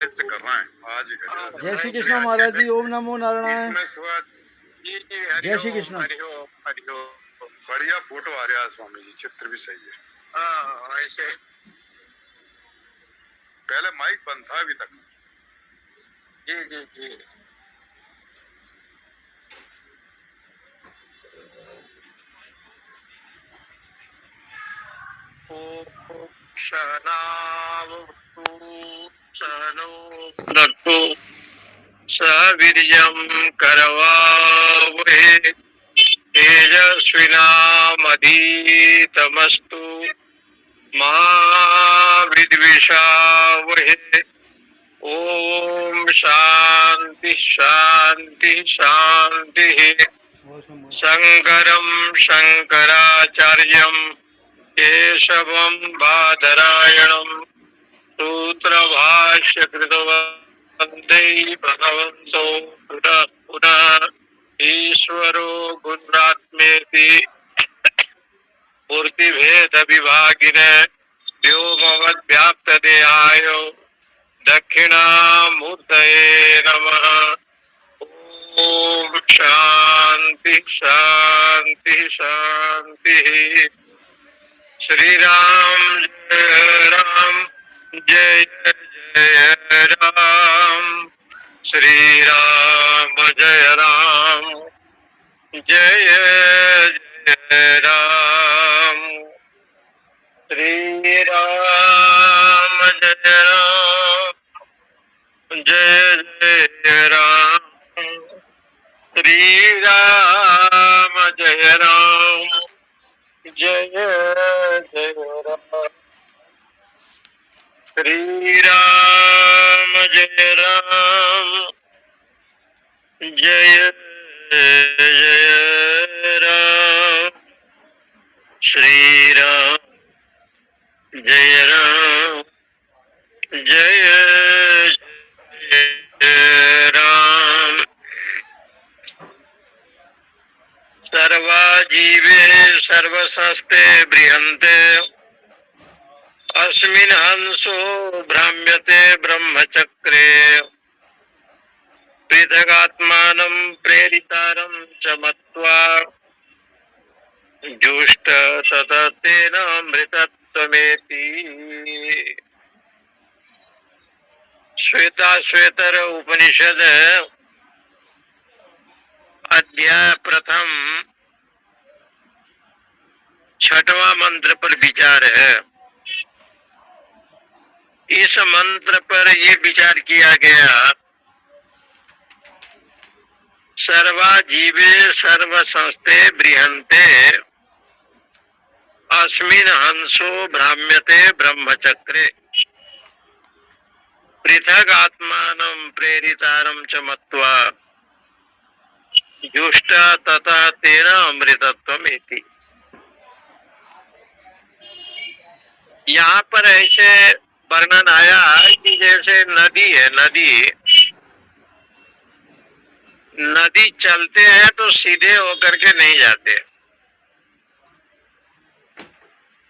कर रहा है आज ही कर। जय श्री कृष्ण महाराज जी। ओम नमो नारायण। जय श्री कृष्ण। बढ़िया फोटो आ रहा है स्वामी जी, चित्र भी सही है। ऐसे पहले माइक बंद था अभी तक। जी जी जी। सवीर्यं करवावहे तेजस्विनामधीतमस्तु मा विद्विषावहे। ओम शांति शांति शांति। शंकरं शंकराचार्यं केशवं बादरायणं सूत्रभाष्य कृतवन्ते भगवन्तो पुनः पुनः ईश्वरो गुणात्मेति मूर्तिभेद विभागिने व्योमवद्व्याप्तदेहाय दक्षिणामूर्तये नमः। ओम शांति शांति शांति। श्री राम जय राम जय जय राम। श्री राम जय राम जय जय राम। श्री राम जय राम जय जय राम। श्री राम जय राम जय जय राम। श्री राम जय राम जय जय राम। श्री राम जय राम जय जय राम। सर्वा जीवे सर्वसस्ते बृहन्ते अस्मिन् हंसो भ्राम्यते ब्रह्मचक्रे पृथगात्मानं प्रेरितारं च मत्वा जुष्ट सततेन अमृतत्वमेति। श्वेताश्वेतर उपनिषद अध्याय प्रथम 6वां मंत्र पर विचार है। इस मंत्र पर यह विचार किया गया, सर्वा जीवे सर्व संस्थे बृहन्ते अस्मिन् हंसो भ्राम्यते ब्रह्मचक्रे पृथक आत्मानं प्रेरितारं च मत्वा जुष्ट तथा तेन अमृतत्वम इति। यहाँ पर ऐसे वर्णन आया कि जैसे नदी है, नदी चलते हैं तो सीधे होकर के नहीं जाते।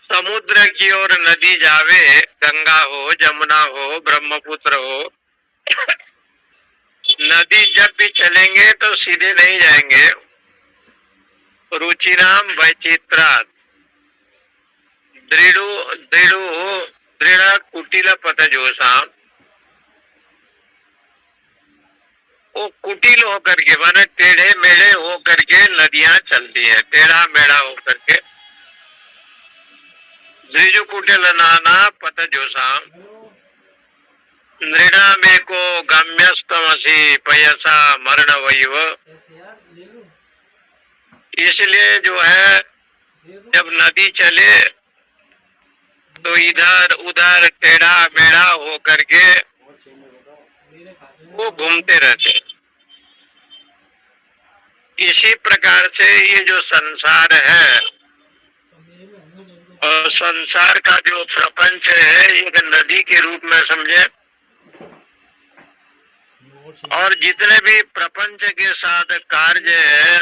समुद्र की ओर नदी जावे, गंगा हो, जमुना हो, ब्रह्मपुत्र हो, नदी जब भी चलेंगे तो सीधे नहीं जाएंगे। रुचिराम वैचित्रात् दृढ़ कुटिल पतजोषाम। वो कुटिल होकर के माने टेढ़े मेढ़े होकर के नदियां चलती है, टेढ़ा मेढ़ा होकर के। दृढ़ कुटिल नाना पतजोषाम नृणामेको गम्यस्तमसि पयसा मरणवैव। इसलिए जो है जब नदी चले तो इधर उधर टेढ़ा मेढ़ा होकर के वो घूमते रहते। इसी प्रकार से ये जो संसार है और संसार का जो प्रपंच है एक नदी के रूप में समझे, और जितने भी प्रपंच के साथ कार्य है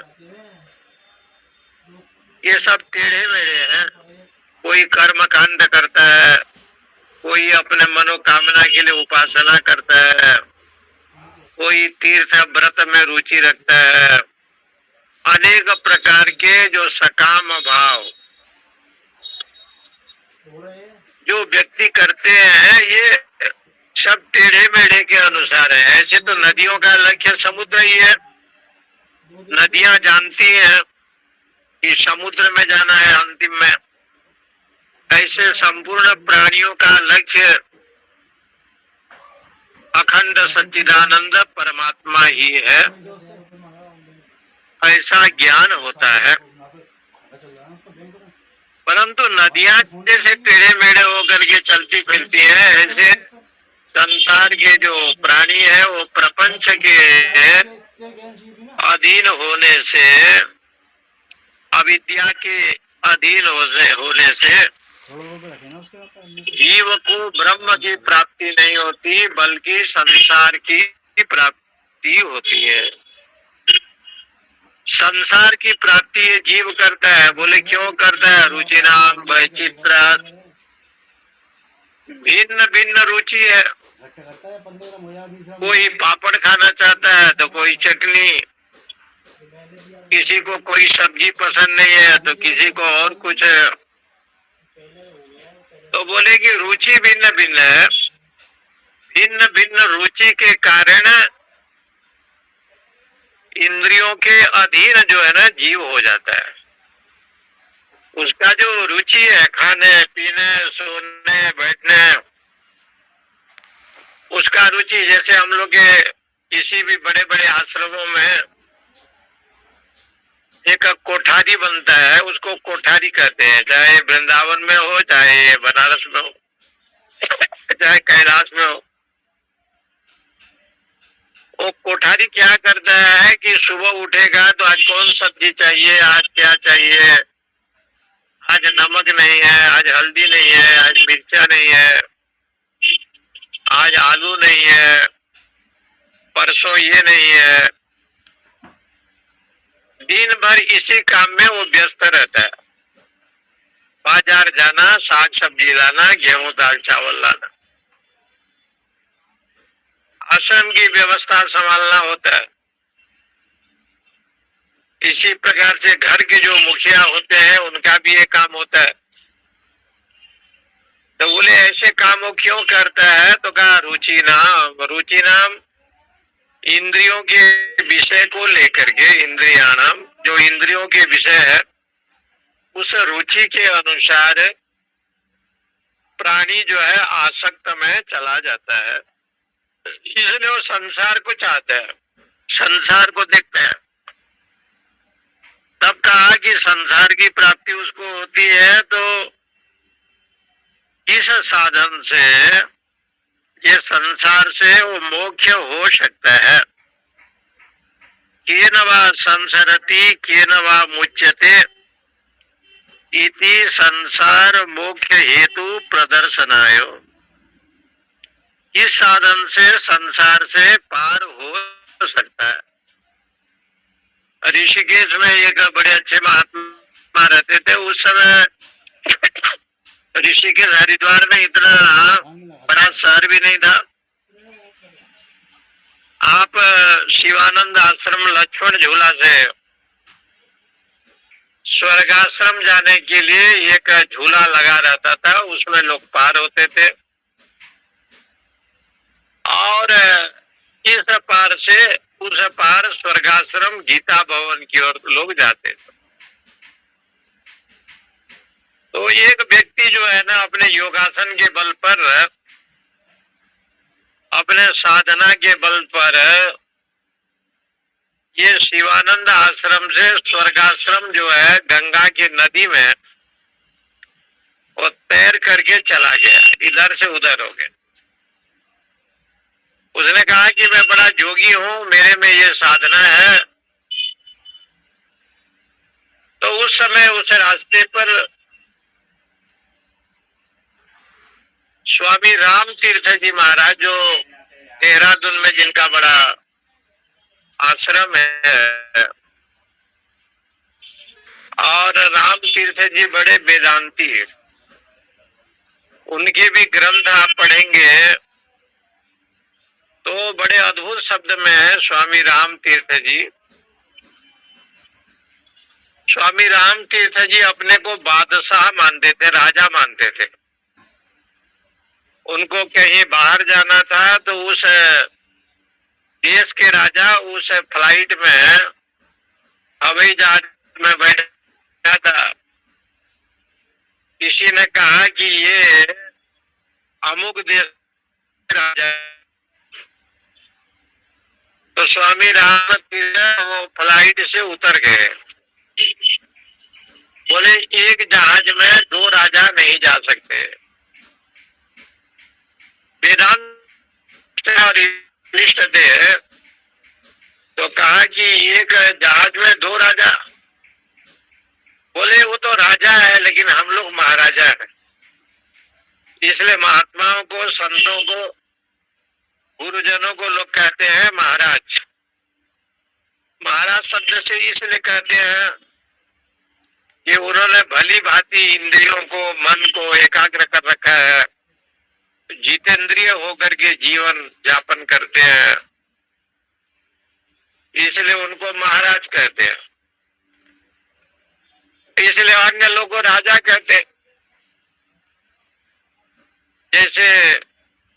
ये सब टेढ़े मेढ़े हैं। कोई कर्म कांड करता है, कोई अपने मनोकामना के लिए उपासना करता है, कोई तीर्थ व्रत में रुचि रखता है। अनेक प्रकार के जो सकाम भाव जो व्यक्ति करते हैं, ये सब टेढ़े मेढ़े के अनुसार है। ऐसे तो नदियों का लक्ष्य समुद्र ही है। नदियां जानती हैं कि समुद्र में जाना है अंतिम में। ऐसे संपूर्ण प्राणियों का लक्ष्य अखंड सच्चिदानंद परमात्मा ही है। ऐसा ज्ञान होता है। परंतु नदियां जैसे टेढ़े मेढ़े होकर के चलती फिरती हैं, ऐसे संसार के जो प्राणी है वो प्रपंच के अधीन होने से, अविद्या के अधीन होने से जीव को ब्रह्म की प्राप्ति नहीं होती, बल्कि संसार की प्राप्ति होती है। संसार की प्राप्ति ये जीव करता है। बोले क्यों करता है? रुचिनाम वैचित्र, भिन्न भिन्न रुचि है। कोई पापड़ खाना चाहता है तो कोई चटनी, किसी को कोई सब्जी पसंद नहीं है तो किसी को और कुछ है। तो बोले कि रुचि भिन्न भिन्न है। भिन्न भिन्न रुचि के कारण इंद्रियों के अधीन जो है ना जीव हो जाता है। उसका जो रुचि है खाने पीने सोने बैठने, उसका रुचि, जैसे हम लोग के किसी भी बड़े बड़े आश्रमों में एक कोठारी बनता है, उसको कोठारी कहते हैं। चाहे वृंदावन में हो, चाहे बनारस में हो, चाहे कैलाश में हो। वो कोठारी क्या करता है कि सुबह उठेगा तो आज कौन सब्जी चाहिए, आज क्या चाहिए, आज नमक नहीं है, आज हल्दी नहीं है, आज मिर्चा नहीं है, आज आलू नहीं है, परसों ये नहीं है। दिन भर इसी काम में वो व्यस्त रहता है। बाजार जाना, साग सब्जी लाना, गेहूं दाल चावल लाना, आश्रम की व्यवस्था संभालना होता है। इसी प्रकार से घर के जो मुखिया होते हैं उनका भी ये काम होता है। तो बोले ऐसे काम वो क्यों करता है? तो कहा रुचि नाम, रुचि नाम इंद्रियों के विषय को लेकर के, इंद्रियाणाम जो इंद्रियों के विषय है उस रुचि के अनुसार प्राणी जो है आसक्त में चला जाता है। इसलिए वो संसार को चाहता है, संसार को देखता है। तब कहा कि संसार की प्राप्ति उसको होती है तो इस साधन से, ये संसार से वो मोक्ष हो सकता है। केन वा संसरति केन वा मुच्यते इति संसार मोक्ष हेतु प्रदर्शनाय। इस साधन से संसार से पार हो सकता है। ऋषिकेश में एक बड़े अच्छे महात्मा रहते थे। उस समय ऋषिकेश हरिद्वार में इतना बड़ा शहर भी नहीं था। आप शिवानंद आश्रम लक्ष्मण झूला से स्वर्गाश्रम जाने के लिए एक झूला लगा रहता था, उसमें लोग पार होते थे। और इस पार से उस पार स्वर्गाश्रम गीता भवन की ओर लोग जाते थे। तो एक व्यक्ति जो है ना अपने योगासन के बल पर, अपने साधना के बल पर ये शिवानंद आश्रम से स्वर्गाश्रम जो है गंगा की नदी में वो तैर करके चला गया, इधर से उधर हो गया। उसने कहा कि मैं बड़ा जोगी हूं, मेरे में ये साधना है। तो उस समय उस रास्ते पर स्वामी राम तीर्थ जी महाराज, जो देहरादून में जिनका बड़ा आश्रम है, और राम तीर्थ जी बड़े वेदांती है। उनके भी ग्रंथ आप पढ़ेंगे तो बड़े अद्भुत शब्द में स्वामी राम तीर्थ जी, स्वामी राम तीर्थ जी अपने को बादशाह मानते थे, राजा मानते थे। उनको कहीं बाहर जाना था तो उस देश के राजा उस फ्लाइट में, हवाई जहाज में बैठा था। किसी ने कहा कि ये अमुक देश राजा, तो स्वामी राम तीर्थ वो फ्लाइट से उतर गए। बोले एक जहाज में दो राजा नहीं जा सकते। वेदांत और इष्ट थे तो कहा कि एक जहाज में दो राजा। बोले वो तो राजा है लेकिन हम लोग महाराजा हैं। इसलिए महात्माओं को, संतों को, गुरुजनों को लोग कहते हैं महाराज। महाराज शब्द से इसलिए कहते हैं कि उन्होंने भली भांति इंद्रियों को, मन को एकाग्र कर रखा है, जितेंद्रिय होकर के जीवन यापन करते हैं, इसलिए उनको महाराज कहते हैं। इसलिए अन्य लोगों को राजा कहते हैं। जैसे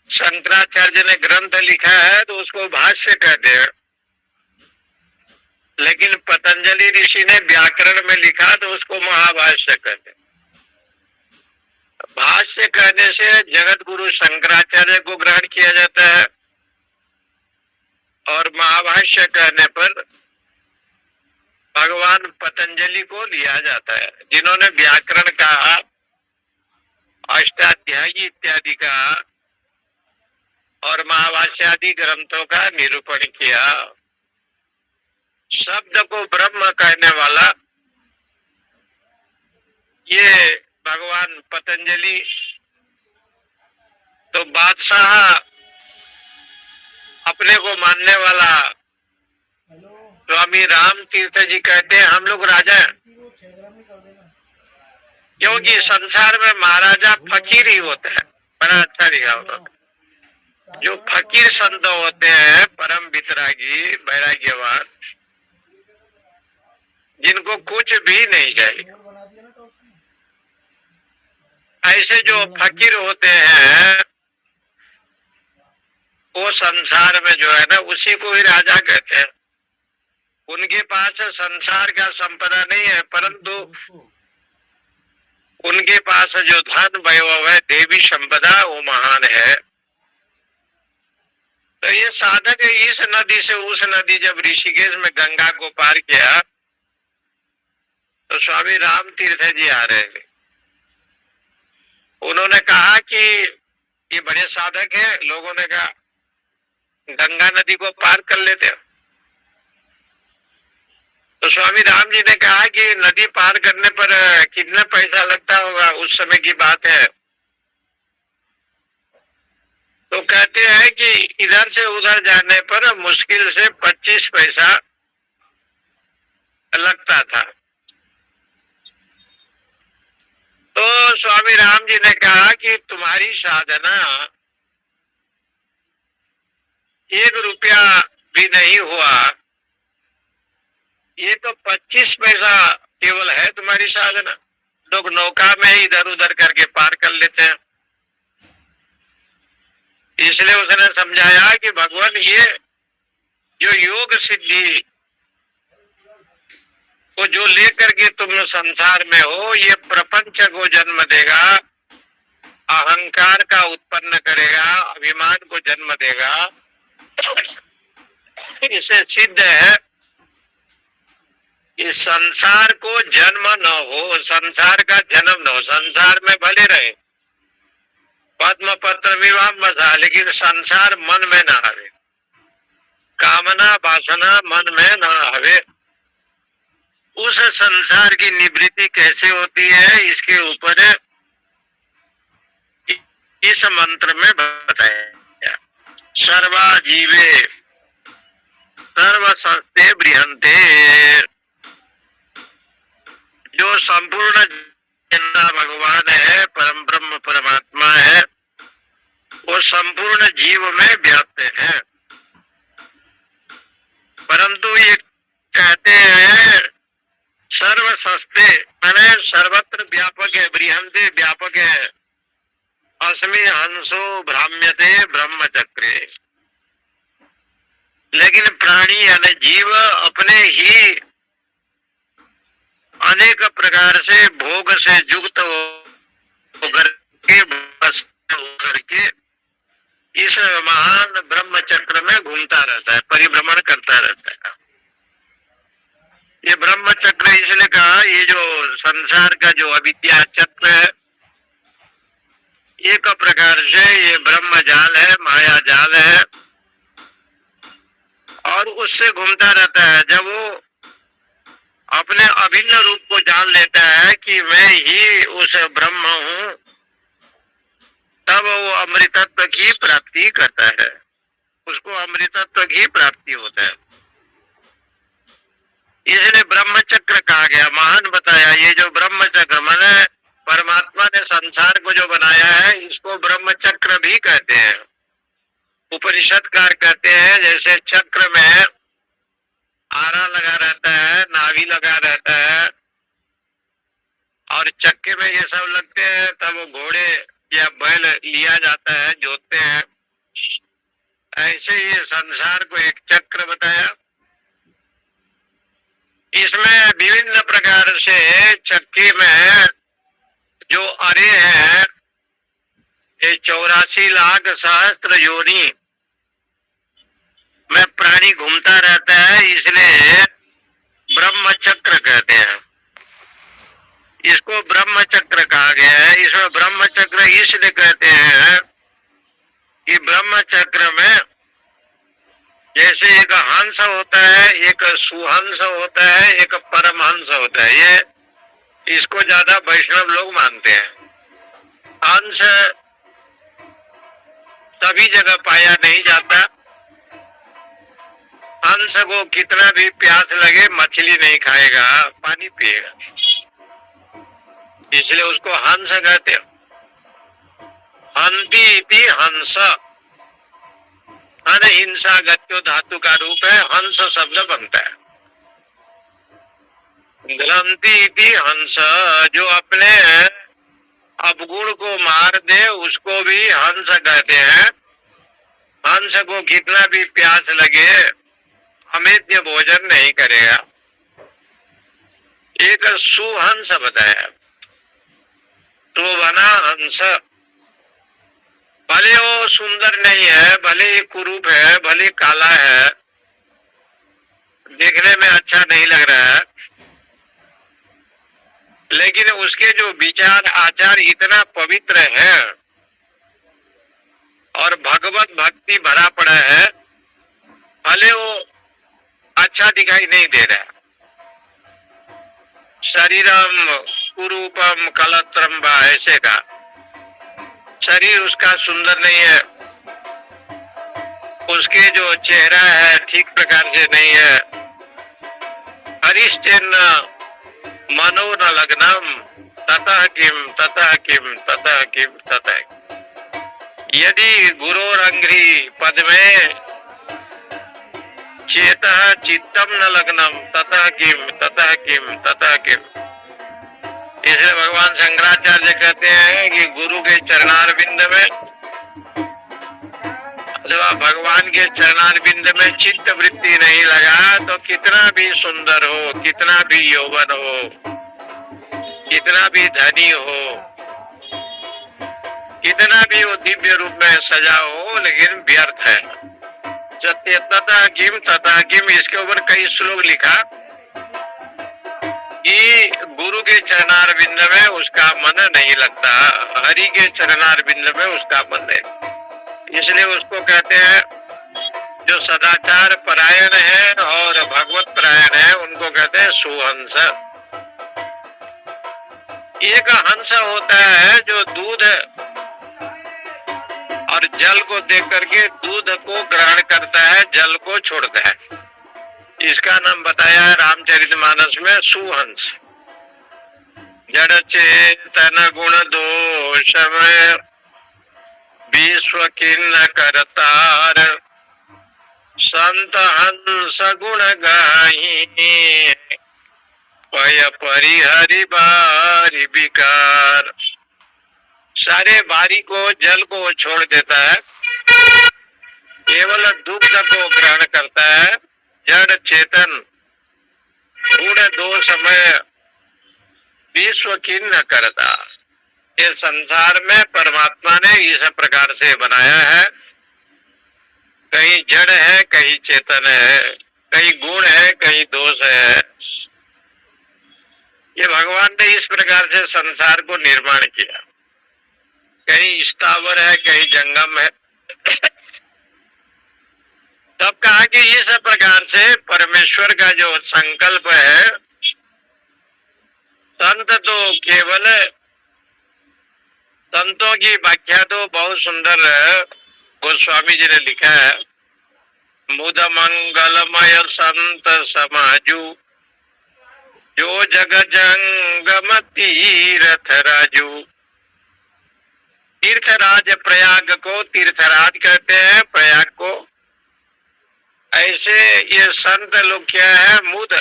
शंकराचार्य ने ग्रंथ लिखा है तो उसको भाष्य कहते हैं, लेकिन पतंजलि ऋषि ने व्याकरण में लिखा तो उसको महाभाष्य कहते हैं। भाष्य कहने से जगत गुरु शंकराचार्य को ग्रहण किया जाता है और महाभाष्य कहने पर भगवान पतंजलि को लिया जाता है, जिन्होंने व्याकरण का, अष्टाध्यायी इत्यादि का और महाभाष्य आदि ग्रंथों का निरूपण किया। शब्द को ब्रह्म कहने वाला ये भगवान पतंजलि। तो बादशाह अपने को मानने वाला स्वामी राम तीर्थ जी कहते हैं हम लोग राजा हैं, क्योंकि संसार में महाराजा फकीर ही होता है। बड़ा अच्छा लिखा उन्होंने। जो फकीर संत होते हैं, परम वितरागी, वैराग्यवान, जिनको कुछ भी नहीं चाहिए, ऐसे जो फकीर होते हैं वो संसार में जो है ना, उसी को ही राजा कहते हैं। उनके पास संसार का संपदा नहीं है, परंतु उनके पास जो धन वैभव है, देवी संपदा, वो महान है। तो ये साधक इस नदी से उस नदी, जब ऋषिकेश में गंगा को पार किया तो स्वामी राम तीर्थ जी आ रहे थे। उन्होंने कहा कि ये बड़े साधक हैं। लोगों ने कहा गंगा नदी को पार कर लेते हैं। तो स्वामी राम जी ने कहा कि नदी पार करने पर कितना पैसा लगता होगा, उस समय की बात है। तो कहते हैं कि इधर से उधर जाने पर मुश्किल से 25 पैसा लगता था। तो स्वामी राम जी ने कहा कि तुम्हारी साधना 1 रुपया भी नहीं हुआ, ये तो 25 पैसा केवल है तुम्हारी साधना। लोग नौका में इधर उधर करके पार कर लेते हैं। इसलिए उसने समझाया कि भगवान, ये जो योग सिद्धि को जो लेकर के तुम संसार में हो, ये प्रपंच को जन्म देगा, अहंकार का उत्पन्न करेगा, अभिमान को जन्म देगा। इसे सिद्ध है कि संसार को जन्म न हो, संसार का जन्म न हो, संसार में भले रहे, पद्म पत्र विवाह मसा, लेकिन संसार मन में ना आवे, कामना वासना मन में ना आवे। उस संसार की निवृत्ति कैसे होती है, इसके ऊपर इस मंत्र में बताया। सर्वा जीवे सर्व संस्थे बृहंते, जो संपूर्ण भगवान है, परम ब्रह्म परमात्मा है, वो संपूर्ण जीव में व्याप्त है। परंतु ये कहते हैं सर्व सस्ते माने सर्वत्र व्यापक है, बृहंते व्यापक है। अस्मि हंसो भ्राम्यते ब्रह्म चक्रे। लेकिन प्राणी यानी जीव अपने ही अनेक प्रकार से भोग से युक्त होकर के बस होकर के इस महान ब्रह्म चक्र में घूमता रहता है, परिभ्रमण करता रहता है। ये ब्रह्म चक्र इसलिए कहा, ये जो संसार का जो अविद्या चक्र है, एक प्रकार से ये ब्रह्म जाल है, माया जाल है, और उससे घूमता रहता है। जब वो अपने अभिन्न रूप को जान लेता है कि मैं ही उस ब्रह्म हूँ, तब वो अमृतत्व की प्राप्ति करता है, उसको अमृतत्व की प्राप्ति होता है। इसलिए ब्रह्म चक्र कहा गया, महान बताया। ये जो ब्रह्म चक्र माने परमात्मा ने संसार को जो बनाया है, इसको ब्रह्म चक्र भी कहते हैं। उपनिषदकार कहते हैं जैसे चक्र में आरा लगा रहता है, नाभि लगा रहता है, और चक्के में ये सब लगते हैं, तब वो घोड़े या बैल लिया जाता है, जोतते हैं। ऐसे ये संसार को एक चक्र बताया। इसमें विभिन्न प्रकार से चक्के में जो अरे हैं, ये 84 लाख सहस्त्र योनि में प्राणी घूमता रहता है, इसलिए ब्रह्म चक्र कहते हैं। इसको ब्रह्म चक्र कहा गया है। इसमें ब्रह्म चक्र इसलिए कहते हैं कि ब्रह्म चक्र में जैसे एक हंस होता है, एक सुहंस होता है, एक परमहंस होता है। ये इसको ज्यादा वैष्णव लोग मानते हैं। हंस सभी जगह पाया नहीं जाता। हंस को कितना भी प्यास लगे मछली नहीं खाएगा, पानी पिएगा, इसलिए उसको हंस कहते हैं। हंति इति हंस, हिंसा गत्यो धातु का रूप है, हंस शब्द बनता है। ग्रंथि इति हंस, जो अपने अवगुण को मार दे उसको भी हंस कहते हैं। हंस को कितना भी प्यास लगे अमेध्य भोजन नहीं करेगा। एक सुहंस बताया, तो बना हंस। भले वो सुंदर नहीं है, भले ही कुरूप है, भले काला है, देखने में अच्छा नहीं लग रहा है, लेकिन उसके जो विचार आचार इतना पवित्र है और भगवत भक्ति भरा पड़ा है, भले वो अच्छा दिखाई नहीं दे रहा। शरीरम कुरूपम कलत्रम बा, ऐसे का शरीर उसका सुंदर नहीं है, उसके जो चेहरा है ठीक प्रकार से नहीं है। हरिश्चेन्न मनो न लग्नम ततः किम ततः किम ततः किम ततः। यदि गुरोरंघ्रि पद में चेतः चित्तम न लग्नम ततः किम ततः किम ततः किम। इसलिए भगवान शंकराचार्य कहते हैं कि गुरु के चरणारविंद में अथवा भगवान के चरणारविंद में चित्त वृत्ति नहीं लगा तो कितना भी सुंदर हो, कितना भी यौवन हो, कितना भी धनी हो, कितना भी वो दिव्य रूप में सजा हो, लेकिन व्यर्थ है। तथा किम तथा किम, इसके ऊपर कई श्लोक लिखा कि गुरु के चरणारविंद में उसका मन नहीं लगता, हरि के चरणारविंद में उसका मन नहीं। इसलिए उसको कहते हैं जो सदाचार परायण है और भगवत परायण है, उनको कहते हैं सुहंस। एक हंस होता है जो दूध और जल को देख करके दूध को ग्रहण करता है, जल को छोड़ता है। इसका नाम बताया है रामचरितमानस में सुहंस। जड़ चेतन गुण दोषमय विश्व किन्न करतार संत हंस गुण गाही पय परिहरि बारी विकार। सारे बारी को जल को छोड़ देता है, केवल दुग्ध को ग्रहण करता है। जड़ चेतन गुण दोषमय विश्व किन्न करता। ये संसार में परमात्मा ने इस प्रकार से बनाया है, कहीं जड़ है कहीं चेतन है, कहीं गुण है कहीं दोष है। ये भगवान ने इस प्रकार से संसार को निर्माण किया, कहीं स्थावर है कहीं जंगम है। तब कहा कि इस प्रकार से परमेश्वर का जो संकल्प है, संत तो केवल, संतों की व्याख्या तो बहुत सुंदर गोस्वामी जी ने लिखा है। मुद मंगलमय संत समाजू जो जग जंगम तीर्थ राजू। तीर्थराज प्रयाग को तीर्थराज कहते हैं, प्रयाग को। ऐसे ये संत लोग क्या है, मुद।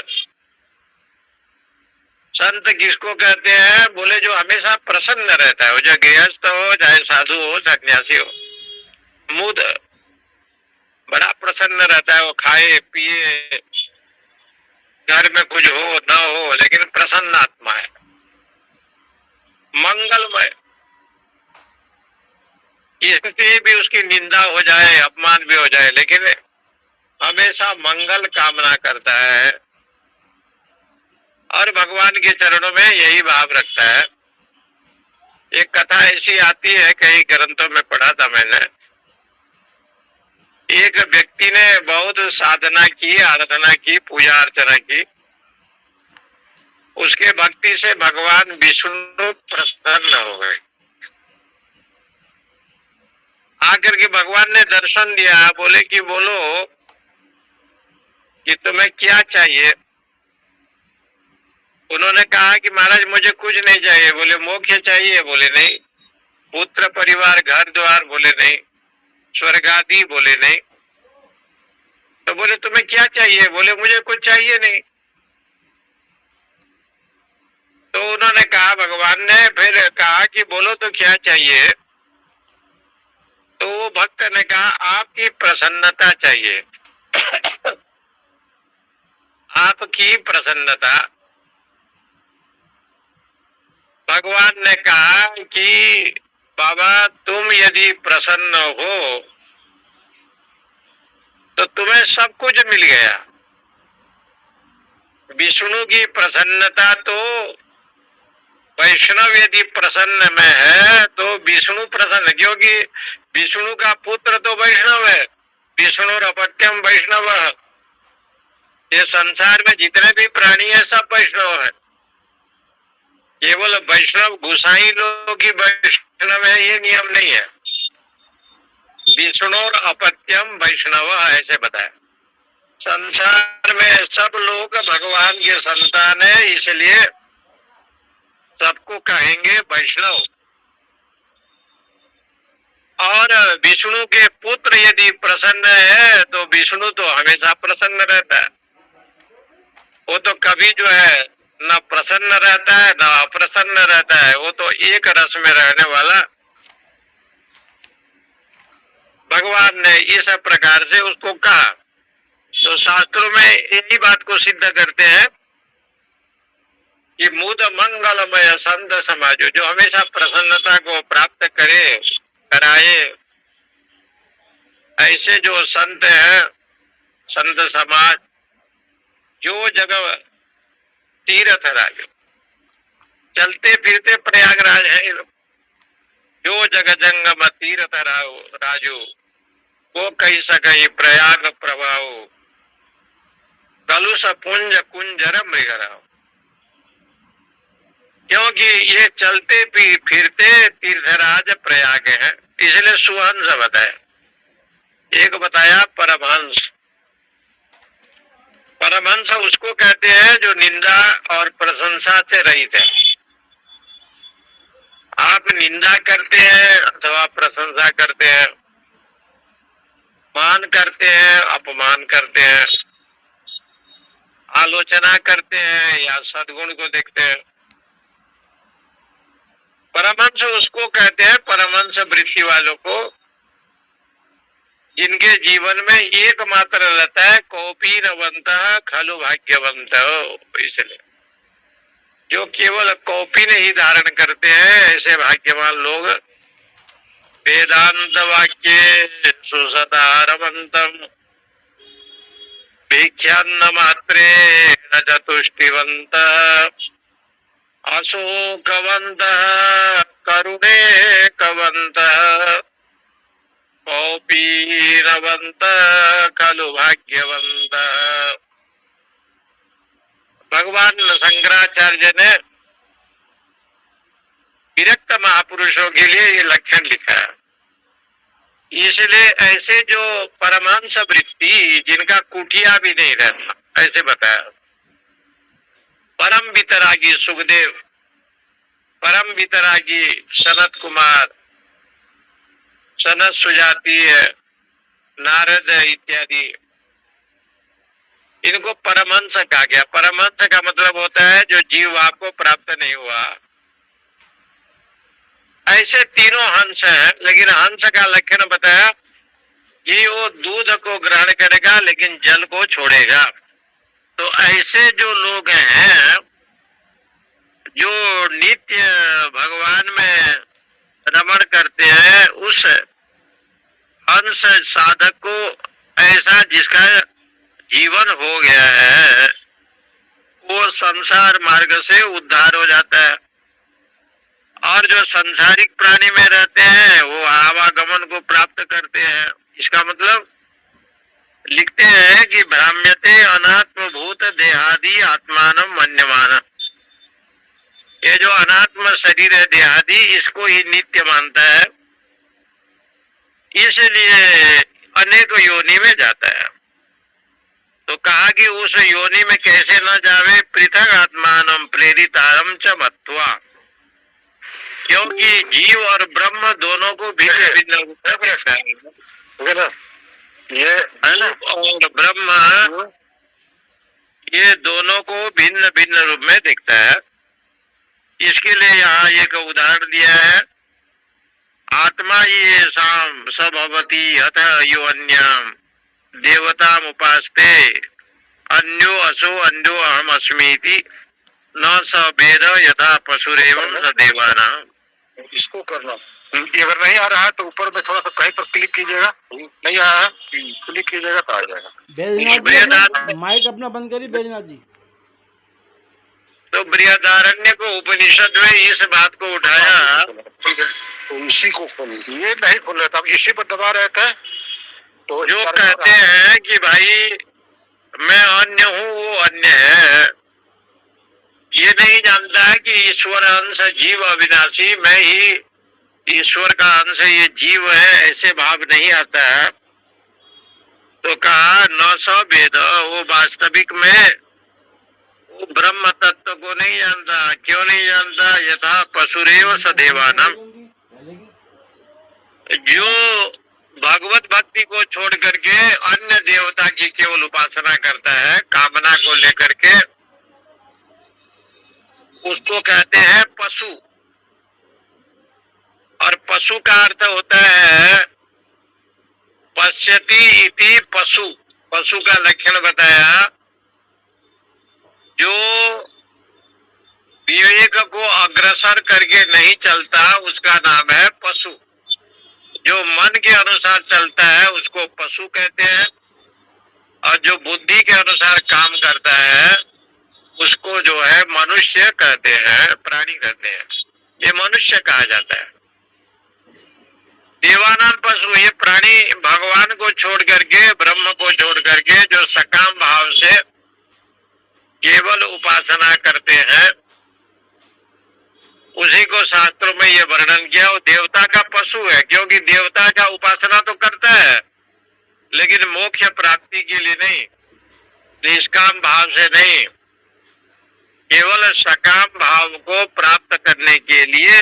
संत किसको कहते हैं, बोले जो हमेशा प्रसन्न रहता है, वो चाहे गृहस्थ हो चाहे साधु हो सन्यासी हो। मुद बड़ा प्रसन्न रहता है, वो खाए पिए, घर में कुछ हो ना हो, लेकिन प्रसन्न आत्मा है। मंगलमय, इससे भी उसकी निंदा हो जाए, अपमान भी हो जाए, लेकिन हमेशा मंगल कामना करता है और भगवान के चरणों में यही भाव रखता है। एक कथा ऐसी आती है, कई ग्रंथों में पढ़ा था मैंने। एक व्यक्ति ने बहुत साधना की, आराधना की, पूजा अर्चना की। उसके भक्ति से भगवान विष्णु प्रसन्न हो गए। आकर के भगवान ने दर्शन दिया, बोले कि बोलो कि तुम्हें क्या चाहिए। उन्होंने कहा कि महाराज मुझे कुछ नहीं चाहिए। बोले मोक्ष चाहिए? बोले नहीं। पुत्र परिवार घर द्वार? बोले नहीं। स्वर्ग आदि? बोले नहीं। तो बोले तुम्हें क्या चाहिए? बोले मुझे कुछ चाहिए नहीं। तो उन्होंने कहा, भगवान ने फिर कहा कि बोलो तो क्या चाहिए। तो वो भक्त ने कहा आपकी प्रसन्नता चाहिए। आपकी प्रसन्नता। भगवान ने कहा कि बाबा तुम यदि प्रसन्न हो तो तुम्हें सब कुछ मिल गया। विष्णु की प्रसन्नता तो, वैष्णव यदि प्रसन्न में है तो विष्णु प्रसन्न, क्योंकि विष्णु का पुत्र तो वैष्णव है। विष्णु अपत्यम वैष्णव। ये संसार में जितने भी प्राणी है सब वैष्णव है। केवल वैष्णव गुसाई लोग ही वैष्णव है ये नियम नहीं है। विष्णु अपत्यम वैष्णव ऐसे बताया। संसार में सब लोग भगवान के संतान है, इसलिए सबको कहेंगे वैष्णव। और विष्णु के पुत्र यदि प्रसन्न है तो विष्णु तो हमेशा प्रसन्न रहता है। वो तो कभी जो है न प्रसन्न रहता है न अप्रसन्न रहता है, वो तो एक रस में रहने वाला। भगवान ने इस प्रकार से उसको कहा। तो शास्त्रों में यही बात को सिद्ध करते हैं कि मुद मंगलमय संत समाजो, जो हमेशा प्रसन्नता को प्राप्त करे, कराए, ऐसे जो संत है, संत समाज, जो जगह तीर्थ राज, चलते फिरते प्रयागराज है ये लोग। जो जग जंगम तीर्थ राजू, वो कही सकई प्रयाग प्रभाव, कलुष पुंज कुंजर मृगराव। क्योंकि ये चलते फिरते तीर्थराज प्रयाग है, इसलिए सुहंस बताया। एक बताया परमहंस। परमहंस उसको कहते हैं जो निंदा और प्रशंसा से रहित है। आप निंदा करते हैं अथवा प्रशंसा करते हैं, मान करते हैं अपमान करते हैं, आलोचना करते हैं या सद्गुण को देखते हैं। परमहंस उसको कहते हैं, परमहंस वृत्ति वालों को, जिनके जीवन में एकमात्र रहता है कौपी नवंत खलु भाग्यवंत। इसलिए जो केवल कौपी ही धारण करते हैं ऐसे भाग्यवान लोग वेदांत वाक्य सुसदारवंतम भिक्षान्न मात्रे न चतुष्टिवंत अशोकवंत करुणे कवंत कौपीनवंत खलु भाग्यवंत। भगवान शंकराचार्य ने विरक्त महापुरुषों के लिए ये लक्षण लिखा है। इसलिए ऐसे जो परमांश वृत्ति जिनका कुटिया भी नहीं रहता, ऐसे बताया। परम वितरागी सुखदेव, परम वितरागी सनत कुमार, सनत सुजाती, नारद इत्यादि, इनको परमहंस कहा गया। परमहंस का मतलब होता है जो जीव को प्राप्त नहीं हुआ। ऐसे तीनों हंस हैं, लेकिन हंस का लक्षण बताया कि वो दूध को ग्रहण करेगा लेकिन जल को छोड़ेगा। तो ऐसे जो लोग हैं जो नित्य भगवान में रमण करते हैं, उस हंस साधक को ऐसा जिसका जीवन हो गया है वो संसार मार्ग से उद्धार हो जाता है। और जो संसारिक प्राणी में रहते हैं वो आवागमन को प्राप्त करते हैं। इसका मतलब लिखते हैं कि भ्राम्यते अनात्म भूत देहादि आत्मानम मन्यमान। ये जो अनात्म शरीर है देहादि, इसको ही नित्य मानता है, इसलिए अनेक योनि में जाता है। तो कहा कि उस योनि में कैसे न जावे, पृथक आत्मानम प्रेरितारम च मत्वा। क्योंकि जीव और ब्रह्म दोनों को भिन्न भिन्न रूप में देखता है। ये है ना, और ब्रह्म ये दोनों को भिन्न भिन्न रूप में देखता है। इसके लिए यहाँ एक उदाहरण दिया है, आत्मा ये शाम सभवती अथ यो अन्यम देवता उपास्ते अन्यो असो अन्यो अहम अस्मीति न स वेद यथा पशुरेवं स देवानाम। इसको करना, अगर नहीं आ रहा है तो ऊपर में थोड़ा सा कहीं पर क्लिक कीजिएगा, नहीं आया है क्लिक कीजिएगा तो आ जाएगा। बैजनाथ जी माइक अपना बंद करिए बैजनाथ जी। तो बृहदारण्य को उपनिषद में इस बात को उठाया, तो इसी को खोलिए, ये नहीं खोल रहे थे, अब इसी पर दबा रहे थे। तो जो कहते हैं कि भाई मैं अन्य हूँ वो अन्य है, ये नहीं जानता है कि ईश्वर अंश जीव अविनाशी, मैं ही ईश्वर का अंश ये जीव है, ऐसे भाव नहीं आता है। तो कहा न स वेद, वो वास्तविक में वो ब्रह्म तत्व को नहीं जानता। क्यों नहीं जानता? यथा पशुरेव सदेवानम। जो भगवत भक्ति को छोड़ करके अन्य देवता की केवल उपासना करता है कामना को लेकर के, उसको कहते हैं पशु। और पशु का अर्थ होता है पश्यति इति पशु। पशु का लक्षण बताया, जो विवेक को अग्रसर करके नहीं चलता उसका नाम है पशु। जो मन के अनुसार चलता है उसको पशु कहते हैं, और जो बुद्धि के अनुसार काम करता है उसको जो है मनुष्य कहते हैं, प्राणी कहते हैं। ये मनुष्य कहा जाता है। देवानाम पशु, ये प्राणी भगवान को छोड़ करके, ब्रह्म को छोड़ करके जो सकाम भाव से केवल उपासना करते हैं, उसी को शास्त्रों में ये वर्णन किया। वो देवता का पशु है, क्योंकि देवता का उपासना तो करता है लेकिन मोक्ष प्राप्ति के लिए नहीं, निष्काम भाव से नहीं, केवल सकाम भाव को प्राप्त करने के लिए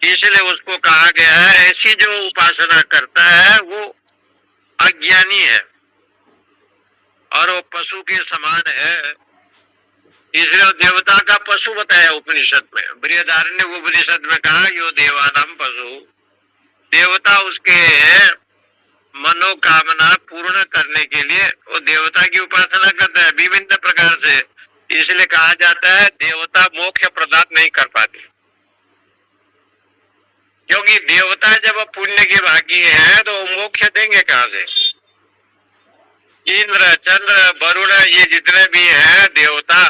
इसलिए उसको कहा गया है ऐसी जो उपासना करता है वो अज्ञानी है और वो पशु के समान है। इसलिए देवता का पशु बताया उपनिषद में, बृहदारण्य उपनिषद में कहा यो देवानाम पशु, देवता उसके मनोकामना पूर्ण करने के लिए वो देवता की उपासना करता है विभिन्न प्रकार से। इसलिए कहा जाता है देवता मोक्ष प्रदान नहीं कर पाते, क्योंकि देवता जब पुण्य के भागी है तो मोक्ष देंगे कहां से। इंद्र चंद्र वरुण ये जितने भी हैं देवता,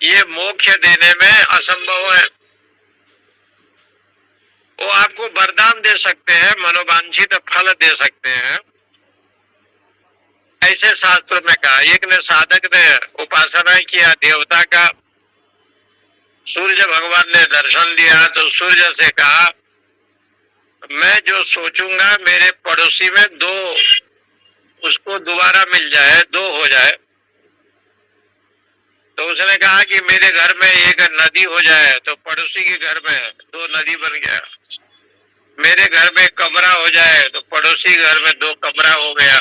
ये मोक्ष देने में असंभव है। वो आपको वरदान दे सकते हैं, मनोवांछित फल दे सकते हैं, ऐसे शास्त्र में कहा। एक ने साधक ने उपासना किया देवता का, सूर्य भगवान ने दर्शन दिया तो सूर्य से कहा मैं जो सोचूंगा मेरे पड़ोसी में दो उसको दोबारा मिल जाए, दो हो जाए। तो उसने कहा कि मेरे घर में एक नदी हो जाए तो पड़ोसी के घर में दो नदी बन गया, मेरे घर में कमरा हो जाए तो पड़ोसी घर में दो कमरा हो गया,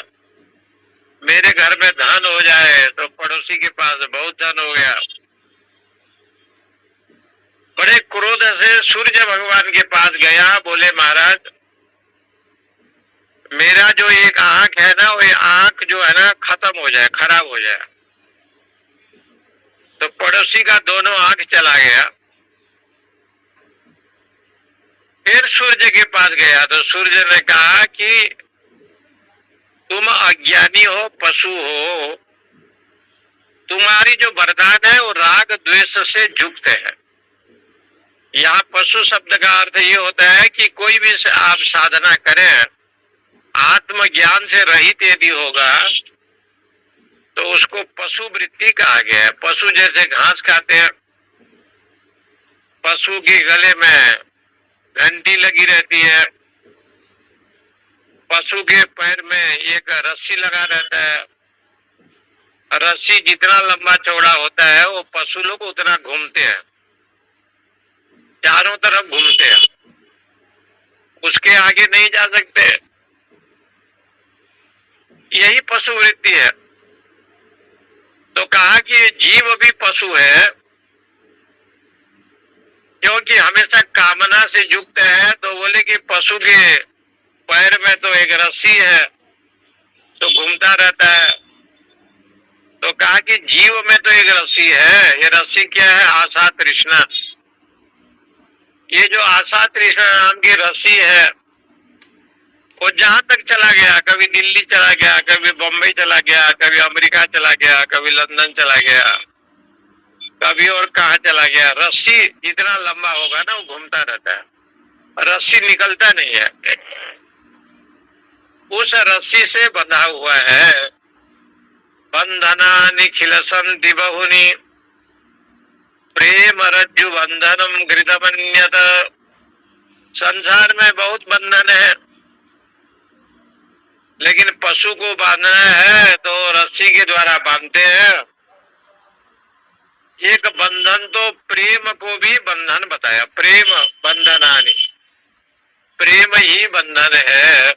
मेरे घर में धन हो जाए तो पड़ोसी के पास बहुत धन हो गया। बड़े क्रोध से सूर्य भगवान के पास गया, बोले महाराज मेरा जो एक आंख है ना, वो आंख जो है ना खत्म हो जाए, खराब हो जाए। तो पड़ोसी का दोनों आंख चला गया। फिर सूर्य के पास गया तो सूर्य ने कहा कि तुम अज्ञानी हो, पशु हो, तुम्हारी जो वरदान है वो राग द्वेष से युक्त है। यहाँ पशु शब्द का अर्थ ये होता है कि कोई भी आप साधना करें आत्मज्ञान से रहित यदि होगा तो उसको पशु वृत्ति कहा गया है। पशु जैसे घास खाते हैं, पशु के गले में घंटी लगी रहती है, पशु के पैर में एक रस्सी लगा रहता है, रस्सी जितना लंबा चौड़ा होता है वो पशु लोग उतना घूमते हैं, चारों तरफ घूमते हैं, उसके आगे नहीं जा सकते। यही पशु वृत्ति है। तो कहा कि जीव भी पशु है, क्योंकि हमेशा कामना से युक्त है। तो बोले कि पशु के पैर में तो एक रस्सी है तो घूमता रहता है। तो कहा कि जीव में तो एक रस्सी है, ये रस्सी क्या है? आशा तृष्णा। ये जो आशा तृष्णा नाम की रस्सी है वो जहां तक चला गया, कभी दिल्ली चला गया, कभी बम्बई चला गया, कभी अमेरिका चला गया, कभी लंदन चला गया, कभी और कहा चला गया। रस्सी जितना लंबा होगा ना वो घूमता रहता है, रस्सी निकलता नहीं है, उस रस्सी से बंधा हुआ है। बंधनानि खिलसन्ति बहुनि प्रेम रज्जु बंधनम घृतमन्यत। संसार में बहुत बंधन है, लेकिन पशु को बांधना है तो रस्सी के द्वारा बांधते हैं। एक बंधन तो प्रेम को भी बंधन बताया, प्रेम बंधनानि, प्रेम ही बंधन है।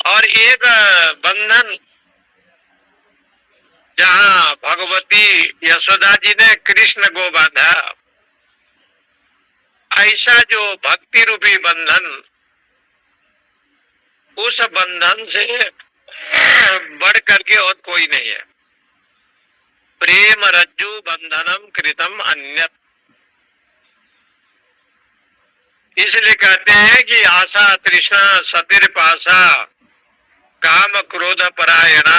और एक बंधन जहां भगवती यशोदा जी ने कृष्ण को बांधा, ऐसा जो भक्ति रूपी बंधन, उस बंधन से बढ़ करके और कोई नहीं है। प्रेम रज्जु बंधनम कृतम अन्यत। इसलिए कहते हैं कि आशा तृष्णा सतिर पाशा काम क्रोध परायणा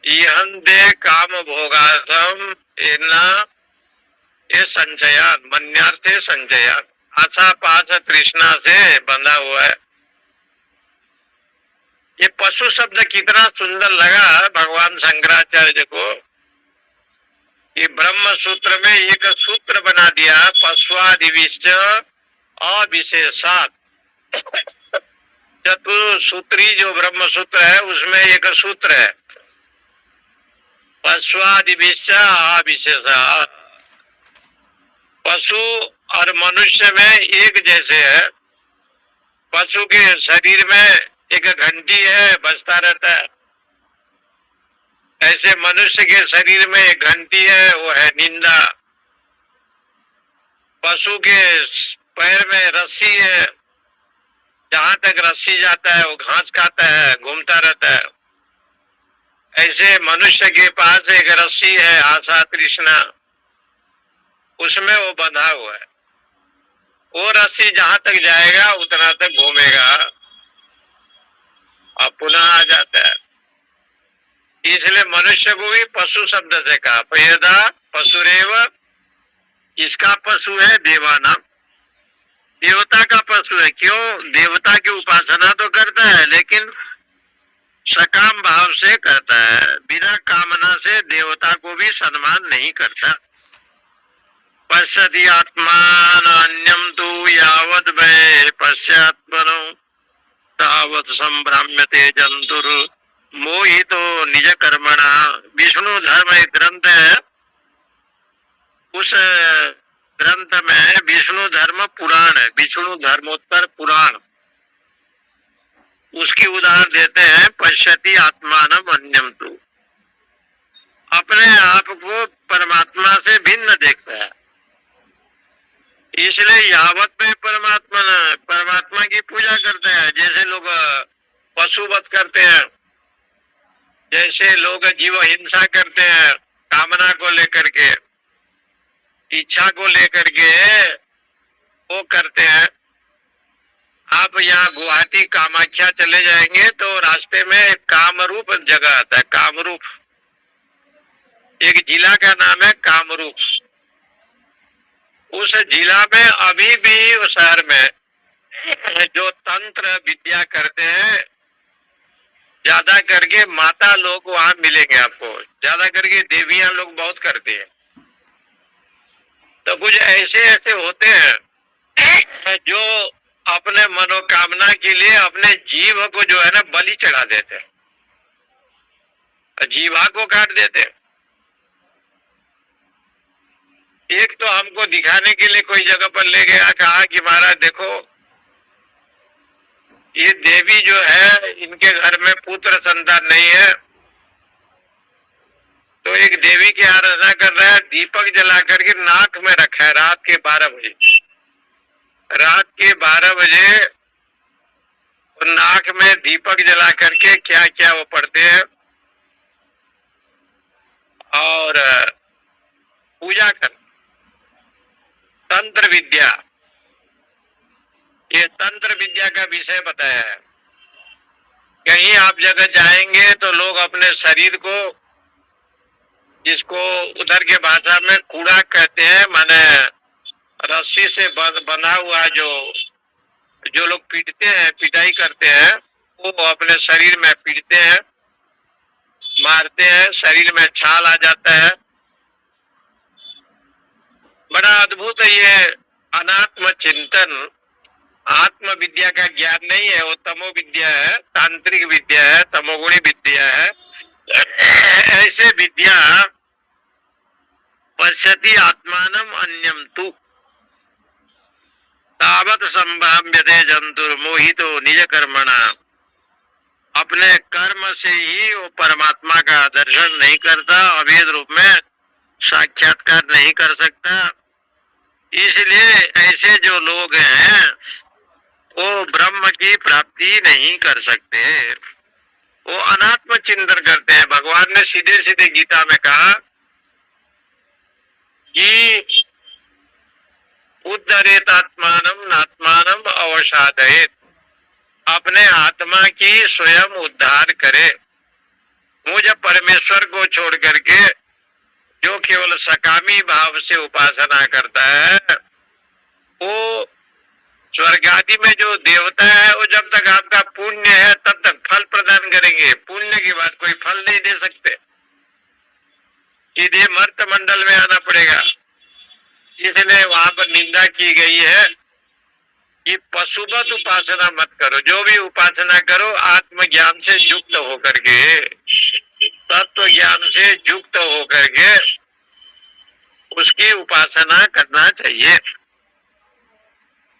इहंते काम भोगार्थम ये संचयान मन्यार्थे संचयान। आशा पाश तृष्णा से बंधा हुआ है। ये पशु शब्द कितना सुंदर लगा भगवान शंकराचार्य को। ये ब्रह्म सूत्र में एक सूत्र बना दिया, पशुआदिविश्च अविशेषात। चतुसूत्री जो ब्रह्म सूत्र है उसमें एक सूत्र है, पशुआदिविश्च अविशेषात। पशु और मनुष्य में एक जैसे है। पशु के शरीर में एक घंटी है, बजता रहता है। ऐसे मनुष्य के शरीर में एक घंटी है, वो है निंदा। पशु के पैर में रस्सी है, जहां तक रस्सी जाता है वो घास खाता है, घूमता रहता है। ऐसे मनुष्य के पास एक रस्सी है, आशा तृष्णा, उसमें वो बंधा हुआ है। वो रस्सी जहां तक जाएगा उतना तक घूमेगा और पुनः आ जाता है। इसलिए मनुष्य को भी पशु शब्द से कहा। पयदा पशुरेव, इसका पशु है देवाना, देवता का पशु है। क्यों? देवता की उपासना तो करता है लेकिन सकाम भाव से करता है, बिना कामना से देवता को भी सम्मान नहीं करता। पश्यति आत्मान्यम तु यावद वै पश्यात्मनो तावत संभ्राम्यते जंतुर मोहितो निज कर्मणा। विष्णु धर्म एक ग्रंथ है, उस ग्रंथ में विष्णु धर्म पुराण है, विष्णु धर्मोत्तर पुराण, उसकी उदाहरण देते हैं। पश्यति आत्मानम अन्यम तु, अपने आप को परमात्मा से भिन्न देखता है। इसलिए यावत में परमात्मा की पूजा करते हैं। जैसे लोग पशु वध करते हैं, जैसे लोग जीव हिंसा करते हैं, कामना को लेकर के, इच्छा को लेकर के वो करते हैं। आप यहाँ गुवाहाटी कामाख्या चले जाएंगे तो रास्ते में कामरूप जगह आता है। कामरूप एक जिला का नाम है, कामरूप। उस जिला में अभी भी उस शहर में जो तंत्र विद्या करते हैं, ज्यादा करके माता लोग वहां मिलेंगे आपको। ज्यादा करके देवियां लोग बहुत करते हैं। तो कुछ ऐसे होते हैं जो अपने मनोकामना के लिए अपने जीव को जो है ना बलि चढ़ा देते हैं, जीवा को काट देते हैं। एक तो हमको दिखाने के लिए कोई जगह पर ले गया, कहा कि महाराज देखो ये देवी जो है इनके घर में पुत्र संतान नहीं है, तो एक देवी की आराधना कर रहा है, दीपक जला करके नाक में रखा है। रात के 12 बजे, रात के 12 बजे नाक में दीपक जला करके क्या क्या वो पढ़ते हैं और पूजा कर। तंत्र विद्या, ये तंत्र विद्या का विषय बताया है। कहीं आप जगह जाएंगे तो लोग अपने शरीर को, जिसको उधर के भाषा में कूड़ा कहते हैं, माने रस्सी से बंधा हुआ जो लोग पीटते हैं, पिटाई करते हैं, वो अपने शरीर में पीटते हैं, मारते हैं, शरीर में छाल आ जाता है। बड़ा अद्भुत है ये अनात्म चिंतन। आत्म विद्या का ज्ञान नहीं है, वो तमो विद्या है, तांत्रिक विद्या है, तमोगुणी विद्या है। ऐसे विद्या पश्यति आत्मानम अन्यम तु तावत संभाव्यते जंतुर मोहितो निज कर्मणा। अपने कर्म से ही वो परमात्मा का दर्शन नहीं करता, अभेद रूप में साक्षात्कार नहीं कर सकता। इसलिए ऐसे जो लोग हैं वो ब्रह्म की प्राप्ति नहीं कर सकते, वो अनात्म चिंतन करते हैं। भगवान ने सीधे सीधे गीता में कहा कि उद्धरेत आत्मानम नात्मानम अवसादयेत, अपने आत्मा की स्वयं उद्धार करे। मुझे परमेश्वर को छोड़ करके जो केवल सकामी भाव से उपासना करता है, वो स्वर्ग आदि में जो देवता है वो जब तक आपका पुण्य है तब तक फल प्रदान करेंगे। पुण्य के बाद कोई फल नहीं दे सकते, सीधे मर्त मंडल में आना पड़ेगा। इसलिए वहां पर निंदा की गई है कि पशुवत उपासना मत करो। जो भी उपासना करो आत्मज्ञान से युक्त होकर के, तत्व ज्ञान से युक्त होकर के उसकी उपासना करना चाहिए।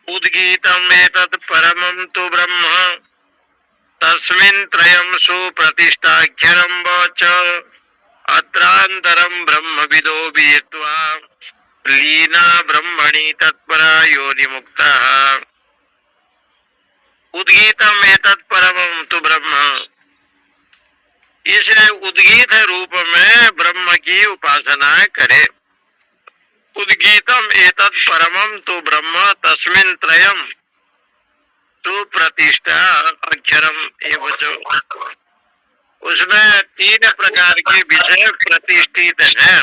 उद्गीतम एतत् परमं तु ब्रह्म तस्मिन् त्रयं सुप्रतिष्ठाख्यरं च अत्रांतरं ब्रह्मविदो विदित्वा लीना ब्रह्मणि तत्परा योनिमुक्तः। उद्गीतम एतत् परमं तु ब्रह्म, इस उद्गीत रूप में ब्रह्म की उपासना करे। उद्गीतम एतत् परमं तु ब्रह्म तस्मिन् त्रयं सुप्रतिष्ठा अक्षरम एवं, उसमें 3 प्रकार के विषय प्रतिष्ठित हैं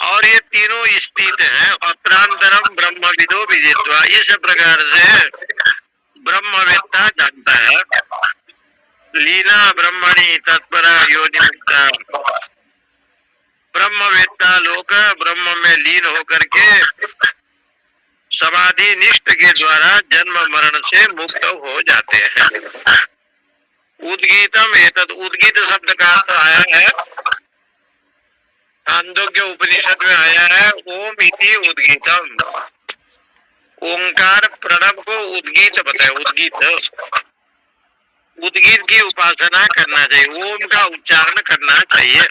और ये तीनों स्थित हैं। अत्रांतरम ब्रह्मविदो विदित्वा, इस प्रकार से ब्रह्मवेत्ता जानता है। लीना ब्रह्मणि तत्परा योनिमुक्ता, ब्रह्मवेत्ता लोग ब्रह्म में लीन होकर के समाधि निष्ठ के द्वारा जन्म मरण से मुक्त हो जाते हैं। उद्गीतम एतत्, उद्गीत शब्द का अर्थ आया है, छांदोग्य उपनिषद में आया है, ओम इति उद्गीतम। ओंकार प्रणव को उद्गीत बताए। उद्गीत की उपासना करना चाहिए, ओम का उच्चारण करना चाहिए।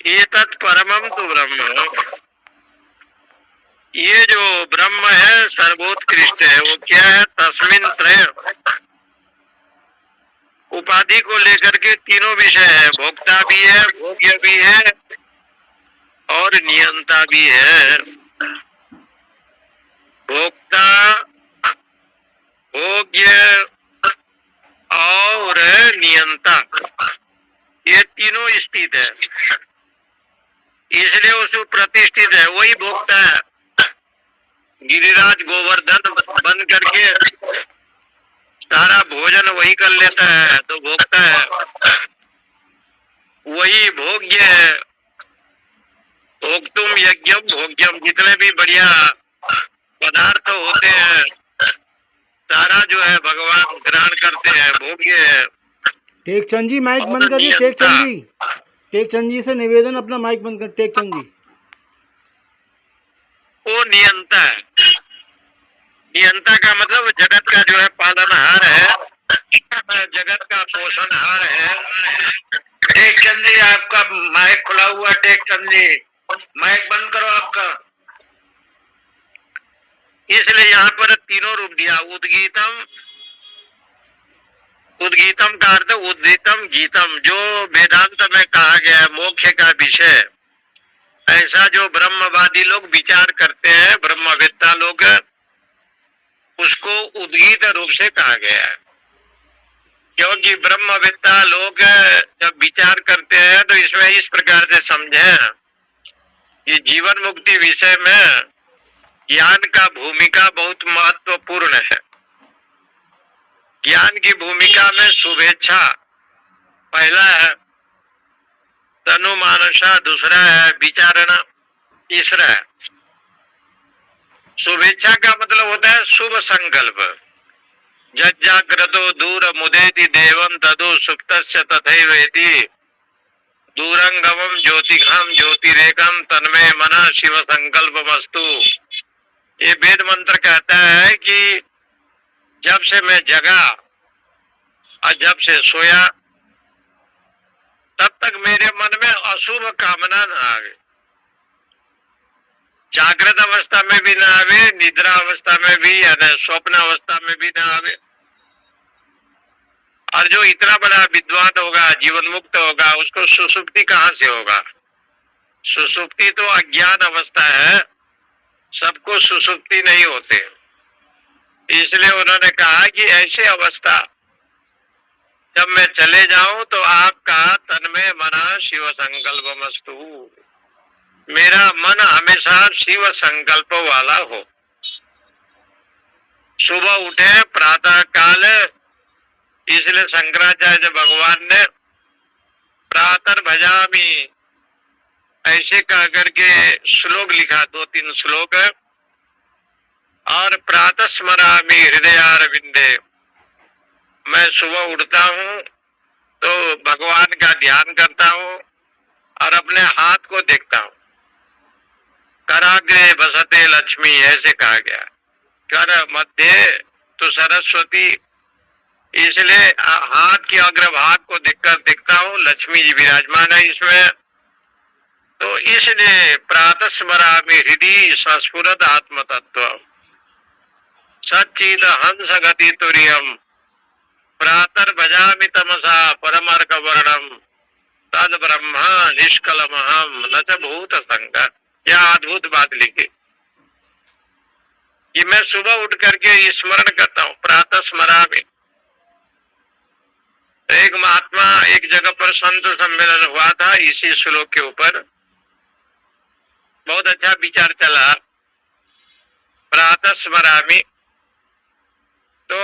एतत् परमं तु ब्रह्म, ये जो ब्रह्म है सर्वोत्कृष्ट है। वो क्या है? तस्मिन् त्रय, उपाधि को लेकर के तीनों विषय है। भोक्ता भी है, भोग्य भी है और नियंता भी है। भोक्ता, भोग्य और नियंता, ये तीनों स्थित है, इसलिए उसको प्रतिष्ठित है। वही भोक्ता है। गिरिराज गोवर्धन बन करके सारा भोजन वही कर लेता है तो भोक्ता है। वही भोग्य है। भोक्तुम यज्ञम भोग्यम, जितने भी बढ़िया पदार्थ होते हैं सारा जो है भगवान ग्रहण करते हैं, भोग्य है। टेकचंद जी माइक बंद करिए। टेकचंद जी, टेकचंद जी से निवेदन, अपना माइक बंद कर। टेकचंद जी, वो नियंता है। नियंता का मतलब जगत का जो है पालनहार है, जगत का पोषणहार है। टेकचंद जी, आपका माइक खुला हुआ। टेकचंद जी, माइक बंद करो आपका। इसलिए यहाँ पर तीनों रूप दिया। उद्गीतम, उद्गीतम का अर्थ उद्गीतम गीतम, जो वेदांत में कहा गया है मोक्ष का विषय। ऐसा जो ब्रह्मवादी लोग विचार करते हैं, ब्रह्मवेत्ता लोग, उसको उद्गीत रूप से कहा गया है। क्योंकि ब्रह्मवेत्ता लोग जब विचार करते हैं तो इसमें इस प्रकार से समझे कि जीवन मुक्ति विषय में ज्ञान का भूमिका बहुत महत्वपूर्ण है। ज्ञान की भूमिका में शुभेच्छा पहला है, तनुमानसा दूसरा है, विचारणा तीसरा है। शुभेच्छा का मतलब होता है शुभ संकल्प। जज्जाग्रतो दूर मुदेति देवं तदु सुप्तस्य तथैवेति दूरंगमं ज्योतिघं ज्योतिरेकं तन्मे मना शिव संकल्पमस्तु। ये वेद मंत्र कहता है कि जब से मैं जगा और जब से सोया तब तक मेरे मन में अशुभ कामना न आवे। जागृत अवस्था में भी ना आवे, निद्रा अवस्था में भी, यानी स्वप्न अवस्था में भी ना आवे। और जो इतना बड़ा विद्वान होगा, जीवन मुक्त होगा, उसको सुसुप्ति कहाँ से होगा? सुसुप्ति तो अज्ञान अवस्था है, सबको सुसुप्ति नहीं होते। इसलिए उन्होंने कहा कि ऐसे अवस्था जब मैं चले जाऊं तो आपका तन्मय मना शिव संकल्पमस्तु, मेरा मन हमेशा शिव संकल्प वाला हो। सुबह उठे प्रातः काल, इसलिए शंकराचार्य भगवान ने प्रातः भजामि ऐसे कह करके श्लोक लिखा, 2-3 श्लोक। और प्रातः स्मरामि हृदयारविंदे, मैं सुबह उठता हूँ तो भगवान का ध्यान करता हूँ और अपने हाथ को देखता हूं। कराग्रे बसते लक्ष्मी, ऐसे कहा गया। कर मध्य तो सरस्वती, इसलिए हाथ के अग्रभाग को देखकर देखता हूं, लक्ष्मी जी विराजमान है इसमें। तो इसलिए प्रातः स्मरामि हृदय संस्फुरद आत्म तत्व सच्चिद हंस गति तुर्यम प्रातर भजामि तमसा परमर्क वर्णम तद ब्रह्मा निष्कलमहम न च भूत संग। यह अद्भुत बात लिखी कि मैं सुबह उठ करके स्मरण करता हूँ, प्रातः स्मरामि। एक महात्मा एक जगह पर संत सम्मेलन हुआ था, इसी श्लोक के ऊपर बहुत अच्छा विचार चला, प्रातः स्मरामि। तो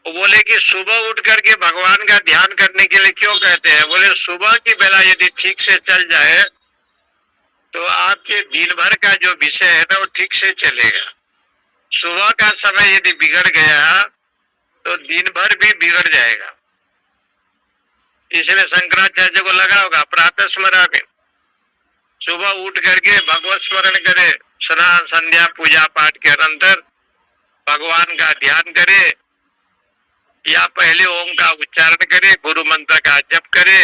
वो बोले कि सुबह उठ करके भगवान का ध्यान करने के लिए क्यों कहते हैं? बोले सुबह की बेला यदि ठीक से चल जाए तो आपके दिन भर का जो विषय है ना वो ठीक से चलेगा। सुबह का समय यदि बिगड़ गया तो दिन भर भी बिगड़ जाएगा। इसलिए शंकराचार्य को लगा होगा प्रातः स्मरामि, सुबह उठ करके भगवत स्मरण करे, स्नान संध्या पूजा पाठ के अनंतर भगवान का ध्यान करे या पहले ओम का उच्चारण करे, गुरु मंत्र का जप करे।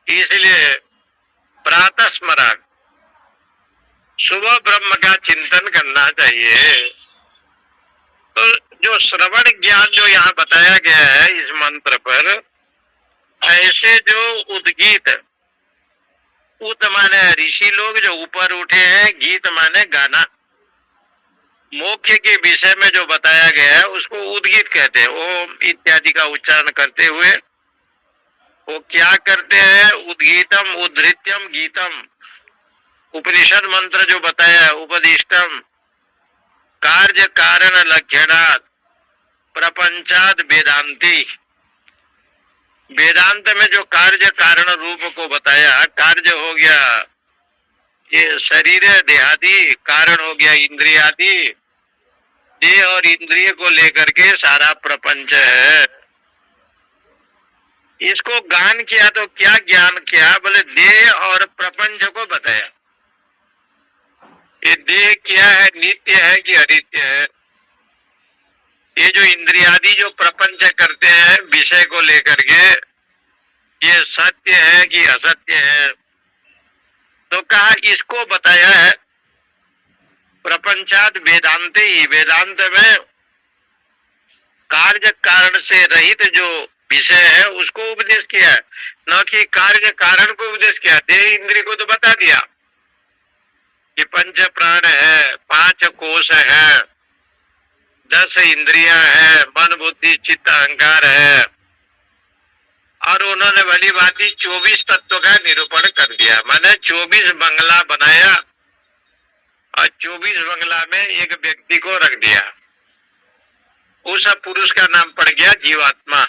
इसलिए प्रातः स्मरण, सुबह ब्रह्म का चिंतन करना चाहिए। तो जो श्रवण ज्ञान जो यहाँ बताया गया है इस मंत्र पर, ऐसे जो उद्गीत, उत माने ऋषि लोग जो ऊपर उठे हैं, गीत माने गाना, मोक्ष के विषय में जो बताया गया है उसको उद्गीत कहते हैं। ओम इत्यादि का उच्चारण करते हुए वो क्या करते हैं? उद्गीतम उद्धृत्यम गीतम, उपनिषद मंत्र जो बताया है, उपदिष्टम कार्य कारण लक्षणात् प्रपंचाद वेदांति। वेदांत में जो कार्य कारण रूप को बताया, कार्य हो गया ये शरीर देहादि, कारण हो गया इंद्रियादि, देह और इंद्रिय को लेकर के सारा प्रपंच है। इसको गान किया तो क्या ज्ञान किया? बोले देह और प्रपंच को बताया। ये देह क्या है, नित्य है कि अनित्य है? ये जो इंद्रियादि जो प्रपंच करते हैं विषय को लेकर के, ये सत्य है कि असत्य है? तो कहा इसको बताया है प्रपंचाद वेदांते ही। वेदांत में कार्य कारण से रहित जो विषय है उसको उपदेश किया है, न कि कार्य कारण को उपदेश किया। देह इंद्रिय को तो बता दिया कि पंच प्राण है, 5 कोश है, 10 इंद्रियां है, मन बुद्धि चित्त अहंकार है, और उन्होंने भली भांति 24 तत्व का निरूपण कर दिया। मैंने 24 बंगला बनाया और 24 बंगला में एक व्यक्ति को रख दिया। उस पुरुष का नाम पड़ गया जीवात्मा।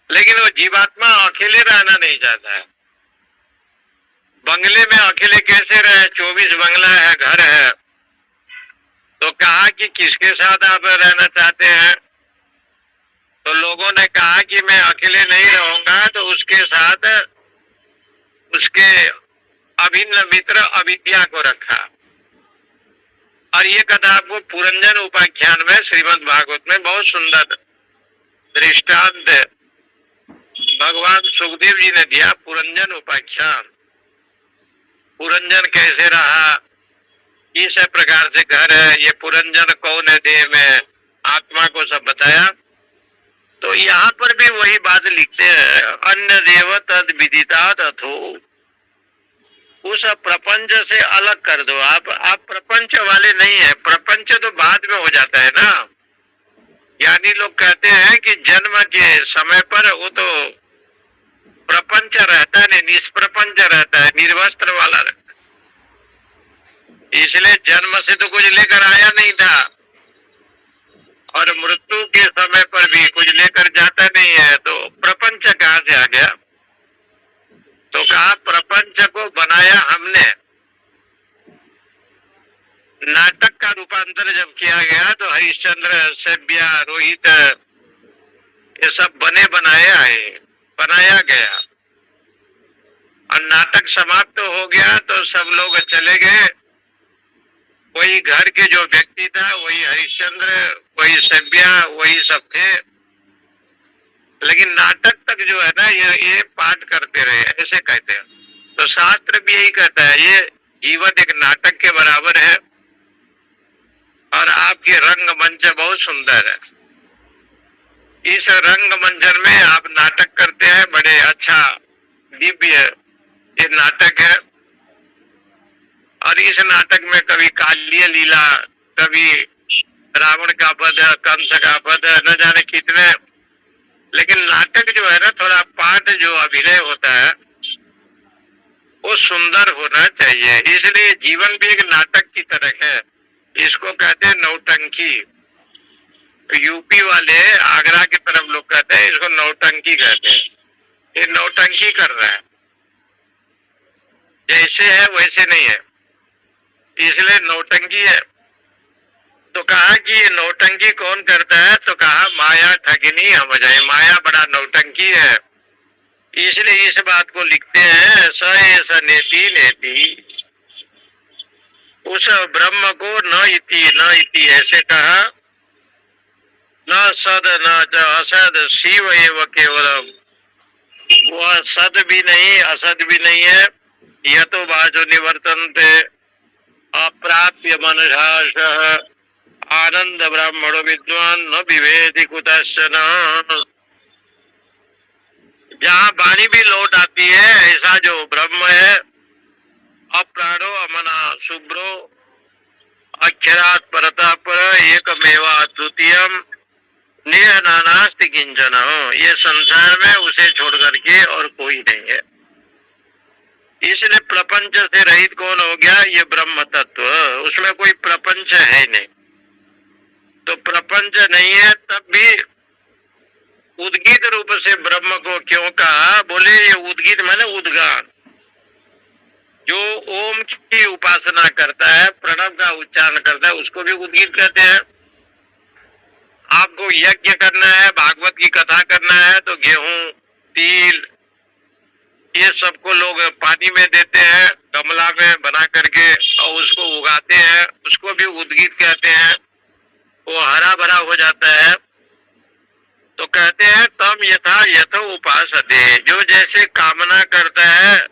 लेकिन वो जीवात्मा अकेले रहना नहीं चाहता है। बंगले में अकेले कैसे रहे? 24 बंगला है, घर है। तो कहा कि किसके साथ आप रहना चाहते हैं? तो लोगों ने कहा कि मैं अकेले नहीं रहूंगा, तो उसके साथ उसके अभिन्न मित्र अविद्या को रखा। और ये कथा आपको पुरंजन उपाख्यान में श्रीमद् भागवत में बहुत सुंदर दृष्टांत भगवान सुखदेव जी ने दिया। पुरंजन उपाख्यान, पुरंजन कैसे रहा, इस प्रकार से घर है, ये पुरंजन कौन है देह में, आत्मा को सब बताया। तो यहाँ पर भी वही बात लिखते हैं, अन्य देव तद विदितात् अथो। उस प्रपंच से अलग कर दो। आप प्रपंच वाले नहीं है। प्रपंच तो बाद में हो जाता है ना। यानी लोग कहते हैं कि जन्म के समय पर वो तो प्रपंच रहता नहीं, निष्प्रपंच रहता है, निर्वस्त्र वाला रहता है। इसलिए जन्म से तो कुछ लेकर आया नहीं था और मृत्यु के समय पर भी कुछ लेकर जाता नहीं है, तो प्रपंच कहाँ से आ गया? तो कहा प्रपंच को बनाया हमने। नाटक का रूपांतर जब किया गया तो हरिश्चंद्र, सभ्या, रोहित ये सब बने बनाए आए। बनाया गया और नाटक समाप्त हो गया तो सब लोग चले गए। वही घर के जो व्यक्ति था, वही हरिश्चंद्र, वही सभ्या, वही सब थे, लेकिन नाटक तक जो है ना ये पाठ करते रहे, ऐसे कहते हैं। तो शास्त्र भी यही कहता है, ये जीवन एक नाटक के बराबर है और आपके रंगमंच बहुत सुंदर है। इस रंगमंचन में आप नाटक करते हैं, बड़े अच्छा दिव्य ये नाटक है। और इस नाटक में कभी कालिय लीला, कभी रावण का वध, कंस का वध, न जाने कितने, लेकिन नाटक जो है ना, थोड़ा पाठ जो अभिनय होता है वो सुंदर होना चाहिए। इसलिए जीवन भी एक नाटक की तरह है। इसको कहते हैं नौटंकी। यूपी वाले आगरा की तरफ लोग कहते हैं इसको नौटंकी कहते हैं। ये नौटंकी कर रहा है, जैसे है वैसे नहीं है, इसलिए नौटंकी है। तो कहा कि ये नौटंकी कौन करता है, तो कहा माया ठगिनी हम जाए, माया बड़ा नौटंकी है। इसलिए इस बात को लिखते हैं, स एस नेति नेति, उस ब्रह्म को न इति ऐसे कहा, न सद न च असद शिव एव केवलम, वह सद भी नहीं असद भी नहीं है। यह तो बाजो निवर्तन्ते अप्राप्य मनसाश आनंद ब्राह्मणो विद्वान न विवेदि कुतश्चन। जहाँ वाणी भी लौट आती है, ऐसा जो ब्रह्म है, अप्राणो अमना शुभ्रो अक्षरात् परतः पर एकमेवा द्वितीयम नेह नानास्ति किंचन। ये संसार में उसे छोड़ करके और कोई नहीं है। इसलिए प्रपंच से रहित कौन हो गया, ये ब्रह्म तत्व, उसमें कोई प्रपंच है नहीं। तो प्रपंच नहीं है, तब भी उद्गीत रूप से ब्रह्म को क्यों कहा, बोले ये उद्गीत माने उद्गान। जो ओम की उपासना करता है, प्रणव का उच्चारण करता है, उसको भी उद्गीत कहते हैं। आपको यज्ञ करना है, भागवत की कथा करना है, तो गेहूं, तिल, ये सबको लोग पानी में देते हैं, गमला में बना करके, और उसको उगाते हैं, उसको भी उद्गीत कहते हैं। वो हरा भरा हो जाता है। तो कहते हैं तम यथा यथ उपासते, जो जैसे कामना करता है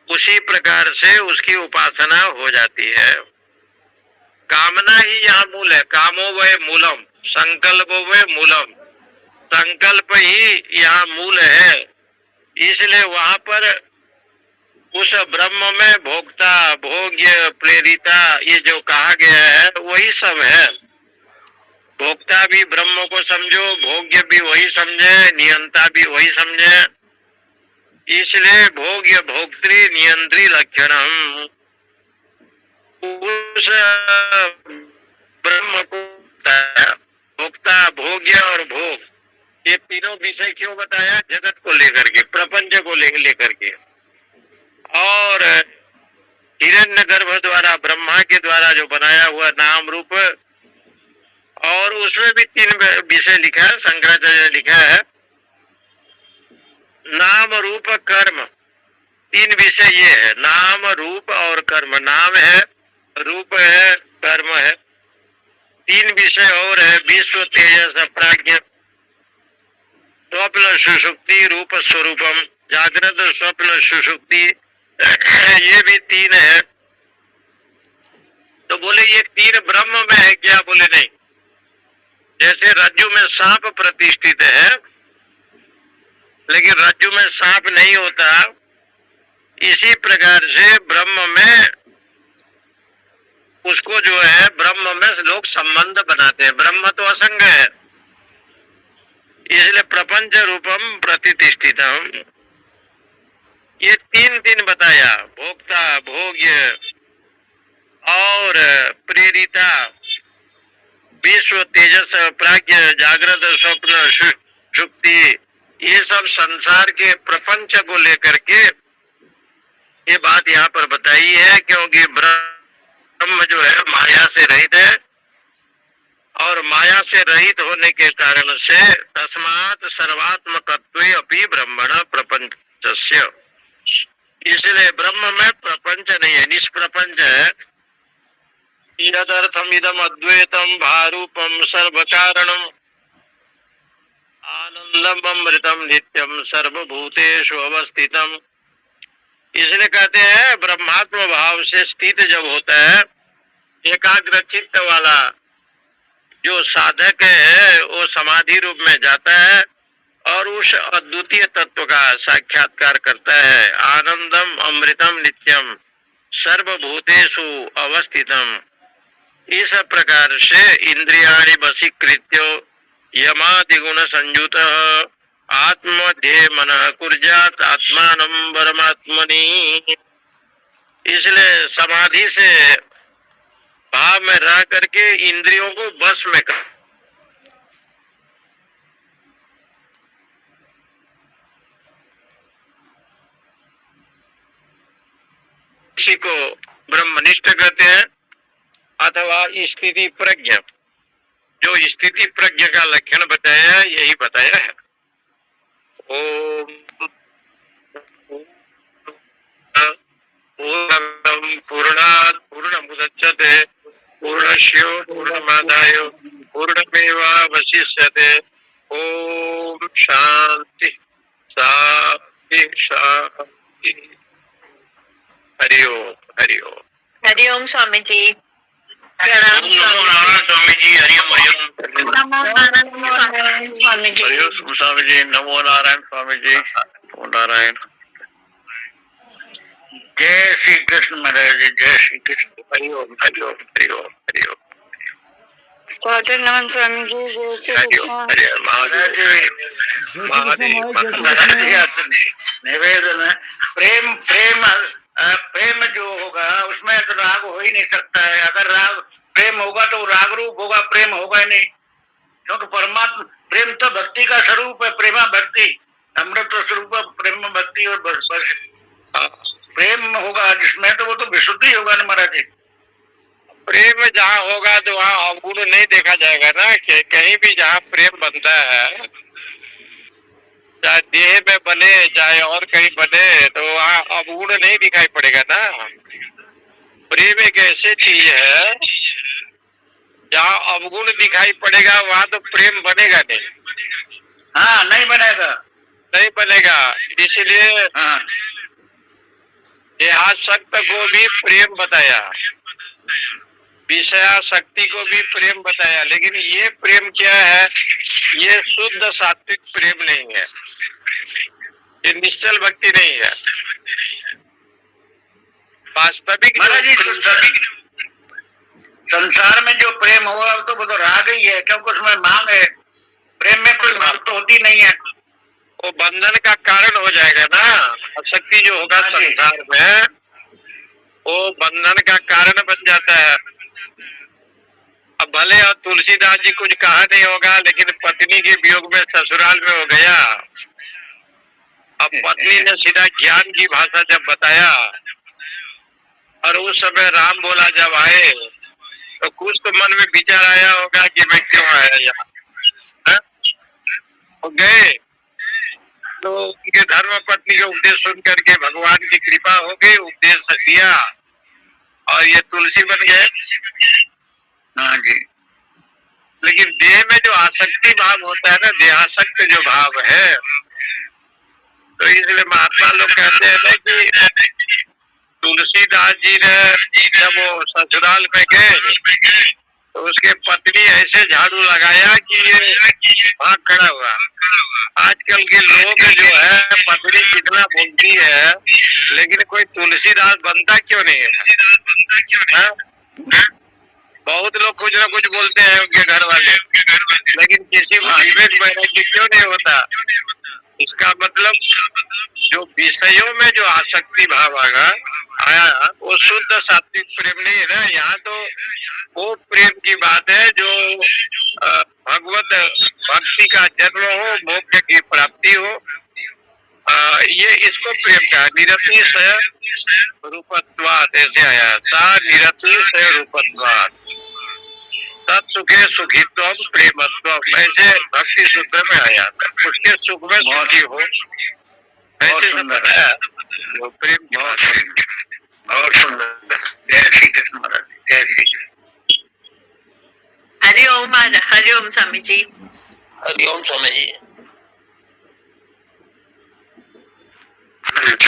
उसी प्रकार से उसकी उपासना हो जाती है। कामना ही यहाँ मूल है। कामो वै मूलम, संकल्पो वै मूलम, संकल्प ही यहाँ मूल है। इसलिए वहां पर उस ब्रह्म में भोक्ता, भोग्य, प्रेरिता, ये जो कहा गया है वही सब है। भोक्ता भी ब्रह्म को समझो, भोग्य भी वही समझे, नियंता भी वही समझे। इसलिए भोग्य भोक्तृ नियंत्री लक्षणम, उस ब्रह्म को भोक्ता, भोग्य और भोग, ये तीनों विषय क्यों बताया, जगत को लेकर के, प्रपंच को लेकर के। और हिरण्यगर्भ द्वारा, ब्रह्मा के द्वारा जो बनाया हुआ नाम रूप, और उसमें भी 3 विषय लिखा है, शंकराचार्य ने लिखा है, नाम रूप कर्म, 3 विषय ये है, नाम रूप और कर्म। नाम है, रूप है, कर्म है। 3 विषय और है, विश्व, तेजस, प्राज्ञ, स्वप्न सुषुप्ति, रूप स्वरूपम, जागृत स्वप्न सुषुप्ति, ये भी 3 है। तो बोले ये 3 ब्रह्म में है क्या, बोले नहीं। जैसे रज्जु में सांप प्रतिष्ठित है, लेकिन रज्जु में सांप नहीं होता, इसी प्रकार से ब्रह्म में उसको जो है, ब्रह्म में लोग संबंध बनाते हैं। ब्रह्म तो असंग है, इसलिए प्रपंच रूपम प्रतिष्ठितम। ये 3 बताया, भोक्ता, भोग्य और प्रेरिता, विश्व, तेजस, प्राज्ञ, जागृत, स्वप्न, सुषुप्ति, ये सब संसार के प्रपंच को लेकर के ये बात यहाँ पर बताई है। क्योंकि ब्रह्म जो है माया से रहित है, और और माया से रहित होने के कारण से तस्मात् सर्वात्मकत्वे अपि ब्रह्मण प्रपंचस्य, इसलिए ब्रह्म में प्रपंच नहीं है, निष्प्रपंच है। यदर्थम इदम अद्वैतम भारूपम सर्व कारणम आनंदम अमृतम नित्यम सर्वभूतेषु अवस्थितम, इसलिए कहते हैं ब्रह्मात्म भाव से स्थित जब होता है एकाग्र चित्त वाला जो साधक है वो समाधि रूप में जाता है और उस अद्वितीय तत्व का साक्षात्कार करता है। आनंदम अमृतम नित्यम सर्वभूतेषु अवस्थितम, इस प्रकार से इंद्रियाणि वशीकृत्य यमादिगुण संयुत आत्मध्येय मन कुर्यात् आत्मानं परमात्मनि, इसलिए समाधि से भाव में रह करके इंद्रियों को बस में कर, इसी को ब्रह्मनिष्ठ कहते हैं अथवा स्थिति प्रज्ञ। जो स्थिति प्रज्ञ का लक्षण बताया यही बताया है। ओम पूर्णात् पूर्णमुदच्यते पूर्णस्य पूर्णमादाय पूर्णमेवावशिष्यते। ओम शांति शांति शांति। हरि ओम हरि ओम। हरि ओम स्वामी जी। प्रणाम स्वामी जी। हरि ओम हरि ओम। नमो नारायण स्वामी जी। हरि ओम स्वामी जी। नमो नारायण स्वामी जी। नमो नारायण। जय श्री कृष्ण महाराज जी। जय श्री कृष्ण। हरि ओम हरि ओम हरि ओम हरि ओम। सादर नमन स्वामी जी। जय श्री हरि ओम कृष्ण। हरि ओम। महादेव महादेव। निवेदन है प्रेम प्रेम प्रेम जो होगा उसमें तो राग हो ही नहीं सकता है। अगर राग प्रेम होगा तो राग रूप होगा, प्रेम होगा ही नहीं, क्योंकि परमात्मा प्रेम तो भक्ति का स्वरूप है। प्रेमा भक्ति अमृत स्वरूप प्रेम भक्ति और बस प्रेम होगा जिसमें तो वो तो विशुद्धि होगा ना महाराज जी। प्रेम जहाँ होगा तो वहाँ अवगुण नहीं देखा जाएगा ना। कहीं भी जहाँ प्रेम बनता है, चाहे देह में बने चाहे और कहीं बने, तो वहाँ अवगुण नहीं दिखाई पड़ेगा ना। प्रेम एक ऐसी चीज है जहाँ अवगुण दिखाई पड़ेगा वहाँ तो प्रेम बनेगा नहीं। हाँ नहीं बनेगा, नहीं बनेगा। इसलिए देहासक्त को भी प्रेम बताया, विषयाशक्ति को भी प्रेम बताया, लेकिन ये प्रेम क्या है? ये शुद्ध सात्विक प्रेम नहीं है, ये निश्चल भक्ति नहीं है। वास्तविक संसार में जो प्रेम होगा तो वो तो राग ही है, क्योंकि उसमें मांग है। प्रेम में कोई मांग तो होती नहीं है, वो बंधन का कारण हो जाएगा ना। आसक्ति जो होगा संसार में वो बंधन का कारण बन जाता है। अब भले और तुलसीदास जी कुछ कहा नहीं होगा, लेकिन पत्नी के वियोग में ससुराल में हो गया। अब पत्नी ने सीधा ज्ञान की भाषा जब बताया और उस समय राम बोला जब आए, तो कुछ तो मन में विचार आया होगा कि मैं क्यों आया यहाँ। वो गए तो उनके धर्म पत्नी के उपदेश सुन करके भगवान की कृपा हो गई, उपदेश दिया और ये तुलसी बन गए। हाँ जी। लेकिन देह में जो आसक्ति भाव होता है ना, देहासक्त जो भाव है, तो इसलिए महात्मा लोग कहते हैं ना कि तुलसीदास जी ने जब वो ससुराल में गए तो उसके पत्नी ऐसे झाड़ू लगाया कि ये भाग खड़ा हुआ। आजकल के लोग जो है पत्नी कितना बोलती है, लेकिन कोई तुलसीदास बनता क्यों नहीं है? बहुत लोग कुछ ना कुछ बोलते हैं उनके घर वाले, लेकिन किसी को विवेक वैराग्य क्यों नहीं होता? इसका मतलब जो विषयों में जो आसक्ति भाव आया वो शुद्ध सात्विक प्रेम नहीं है ना। यहाँ तो वो प्रेम की बात है जो भगवत भक्ति का जन्म हो, मोक्ष की प्राप्ति हो। ये इसको प्रेम का निरतिश रूपत्वात् ऐसे आया, सा निरतिश रूपत्वात् सुखे सुखित्वम प्रेमत्वम, ऐसे भक्ति सूत्र में आया था। उसके सुख में सुखी हो, ऐसे सब बताया। वो प्रेम की बात है। बहुत सुंदर। जय श्री कृष्ण महाराज, जय श्री कृष्ण। हरिओम महाराज, हरिओम स्वामी जी। हरिओम स्वामी जी।